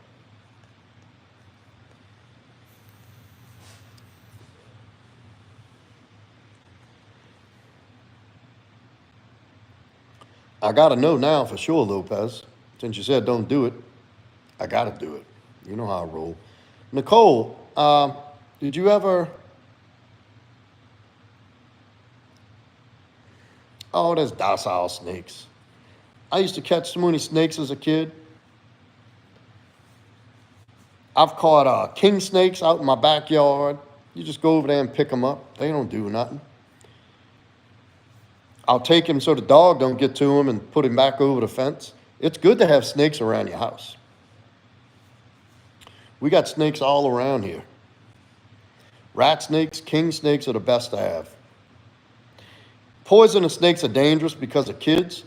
A: I got to know now for sure, Lopez. Since you said don't do it, I got to do it. You know how I roll. Nicole, did you ever... Oh, there's docile snakes. I used to catch so many snakes as a kid. I've caught king snakes out in my backyard. You just go over there and pick them up. They don't do nothing. I'll take him so the dog don't get to him and put him back over the fence. It's good to have snakes around your house. We got snakes all around here. Rat snakes, king snakes are the best to have. Poisonous snakes are dangerous because of kids,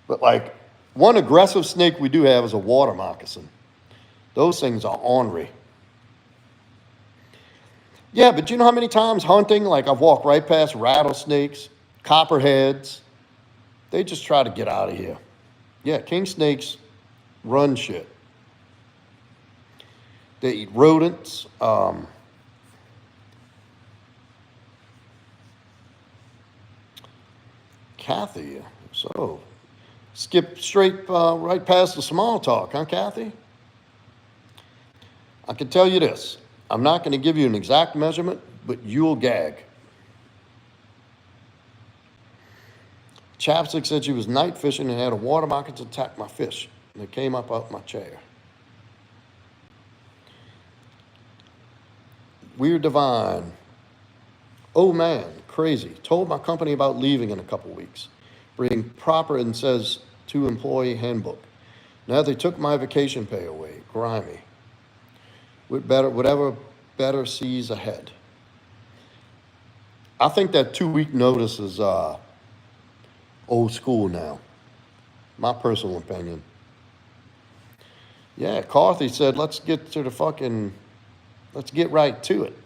A: but like one aggressive snake we do have is a water moccasin. Those things are ornery. Yeah, but you know how many times hunting, like I've walked right past rattlesnakes, copperheads. They just try to get out of here. Yeah, king snakes run shit. They eat rodents. Kathy, so skip straight right past the small talk, huh, Kathy? I can tell you this. I'm not going to give you an exact measurement, but you'll gag. Chapstick said she was night fishing and had a water moccasin attack my fish. And it came up out my chair. Weird Divine. Oh man, crazy. Told my company about leaving in a couple weeks. Bring proper and says to employee handbook. Now they took my vacation pay away. Grimy. Whatever better sees ahead. I think that 2-week notice is old school now. My personal opinion. Yeah, Carthy said, let's get right to it.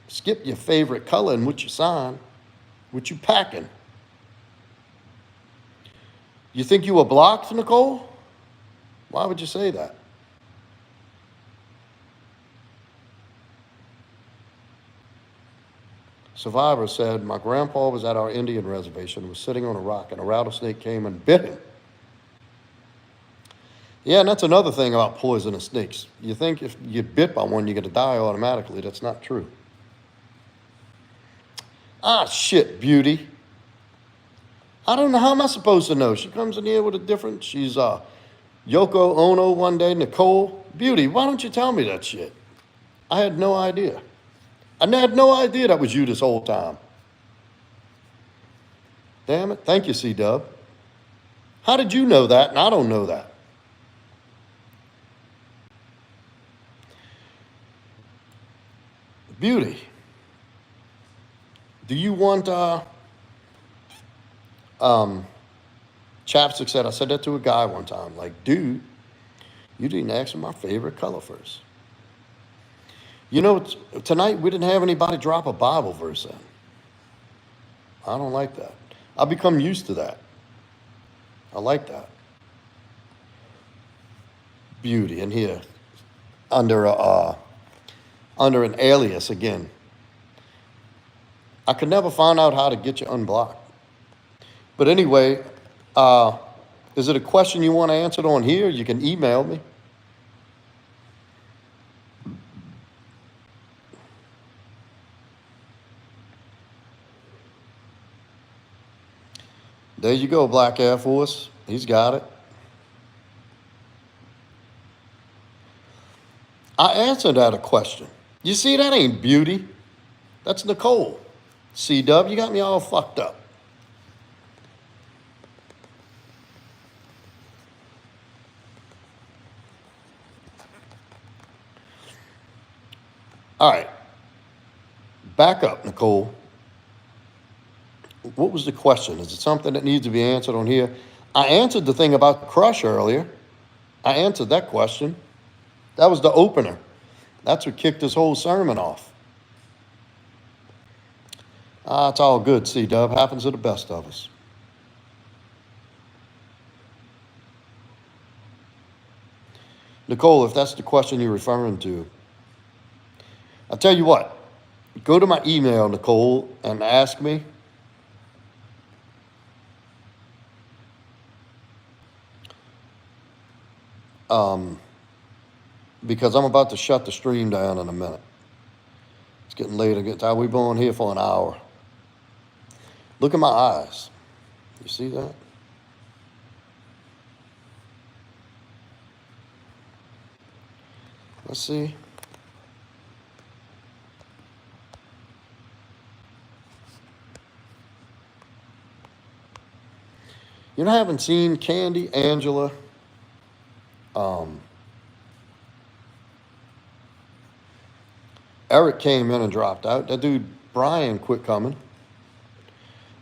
A: Skip your favorite color and what you sign, what you packing. You think you were blocked, Nicole? Why would you say that? Survivor said, my grandpa was at our Indian reservation, was sitting on a rock, and a rattlesnake came and bit him. Yeah, and that's another thing about poisonous snakes. You think if you get bit by one, you're going to die automatically. That's not true. Ah, shit, Beauty. I don't know. How am I supposed to know? She comes in here with a different, she's Yoko Ono one day, Nicole. Beauty, why don't you tell me that shit? I had no idea. I had no idea that was you this whole time. Damn it. Thank you, C-Dub. How did you know that and I don't know that? Beauty. Do you want chapstick said, I said that to a guy one time, like, dude, you didn't ask for my favorite color first. You know, tonight we didn't have anybody drop a Bible verse in. I don't like that. I've become used to that. I like that. Beauty in here under an alias again. I could never find out how to get you unblocked. But anyway, is it a question you want answered on here? You can email me. There you go, Black Air Force. He's got it. I answered that a question. You see, that ain't Beauty. That's Nicole. C-Dub, you got me all fucked up. All right. Back up, Nicole. What was the question? Is it something that needs to be answered on here? I answered the thing about the crush earlier. I answered that question. That was the opener. That's what kicked this whole sermon off. It's all good, C-Dub. Happens to the best of us. Nicole, if that's the question you're referring to, I'll tell you what. Go to my email, Nicole, and ask me. Because I'm about to shut the stream down in a minute. It's getting late. We've been on here for an hour. Look at my eyes. You see that? Let's see. You know, I haven't seen Candy, Angela, Eric came in and dropped out. That dude, Brian, quit coming.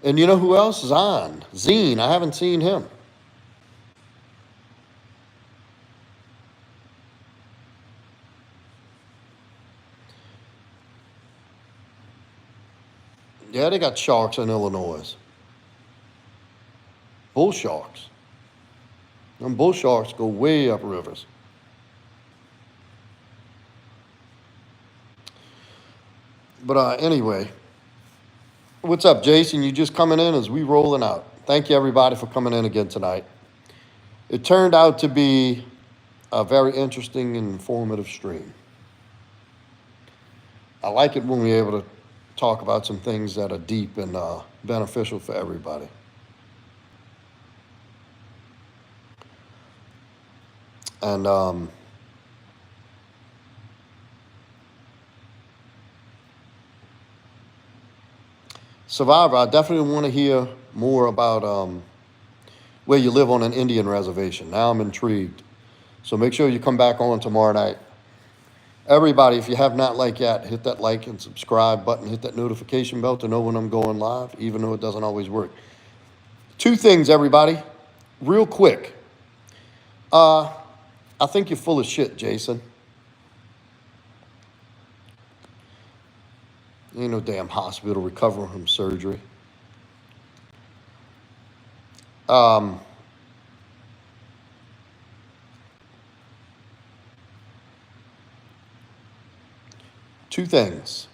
A: And you know who else is on? Zine. I haven't seen him. Yeah, they got sharks in Illinois. Bull sharks. Them bull sharks go way up rivers. But anyway, what's up, Jason? You just coming in as we rolling out. Thank you, everybody, for coming in again tonight. It turned out to be a very interesting and informative stream. I like it when we're able to talk about some things that are deep and beneficial for everybody. And Survivor, I definitely want to hear more about where you live on an Indian reservation. Now I'm intrigued. So make sure you come back on tomorrow night. Everybody, if you have not liked yet, hit that like and subscribe button. Hit that notification bell to know when I'm going live, even though it doesn't always work. Two things, everybody, real quick. I think you're full of shit, Jason. Ain't no damn hospital recovering from surgery. Two things.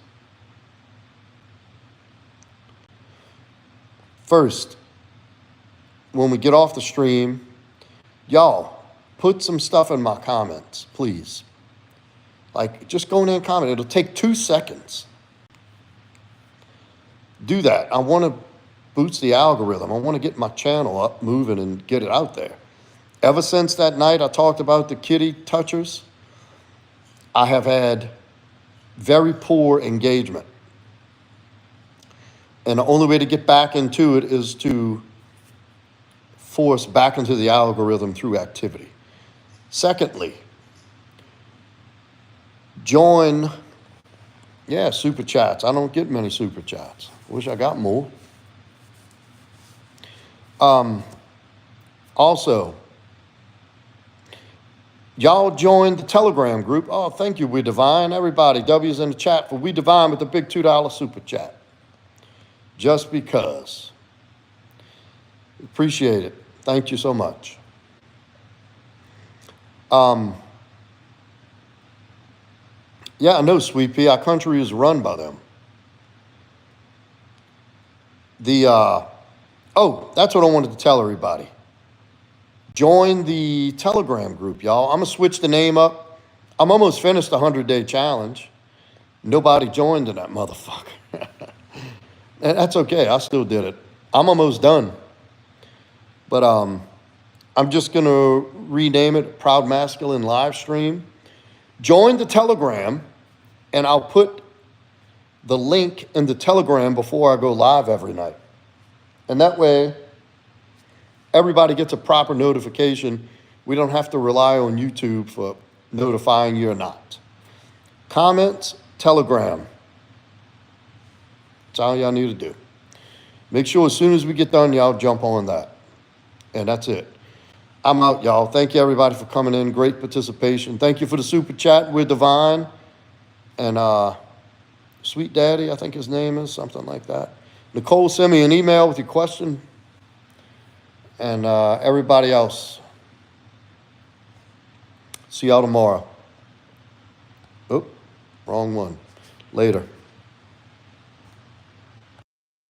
A: First, when we get off the stream, y'all, put some stuff in my comments, please. Like, just go in there and comment. It'll take 2 seconds. Do that. I want to boost the algorithm. I want to get my channel up, moving, and get it out there. Ever since that night I talked about the kitty touchers, I have had very poor engagement. And the only way to get back into it is to force back into the algorithm through activity. Secondly, join, super chats. I don't get many super chats. Wish I got more. Also, y'all joined the Telegram group. Oh, thank you, We Divine. Everybody, W's in the chat for We Divine with the big $2 super chat. Just because. Appreciate it. Thank you so much. Yeah, I know, Sweet Pea. Our country is run by them. That's what I wanted to tell everybody. Join the Telegram group, y'all. I'm going to switch the name up. I'm almost finished the 100-day challenge. Nobody joined in that motherfucker. And that's okay. I still did it. I'm almost done. But I'm just going to rename it Proudmasculine Live Stream. Join the Telegram, and I'll put the link in the Telegram before I go live every night. And that way, everybody gets a proper notification. We don't have to rely on YouTube for notifying you or not. Comments, Telegram. That's all y'all need to do. Make sure as soon as we get done, y'all jump on that. And that's it. I'm out, y'all. Thank you, everybody, for coming in. Great participation. Thank you for the super chat. We're Divine. And Sweet Daddy, I think his name is, something like that. Nicole, send me an email with your question. And everybody else. See y'all tomorrow. Oh, wrong one. Later.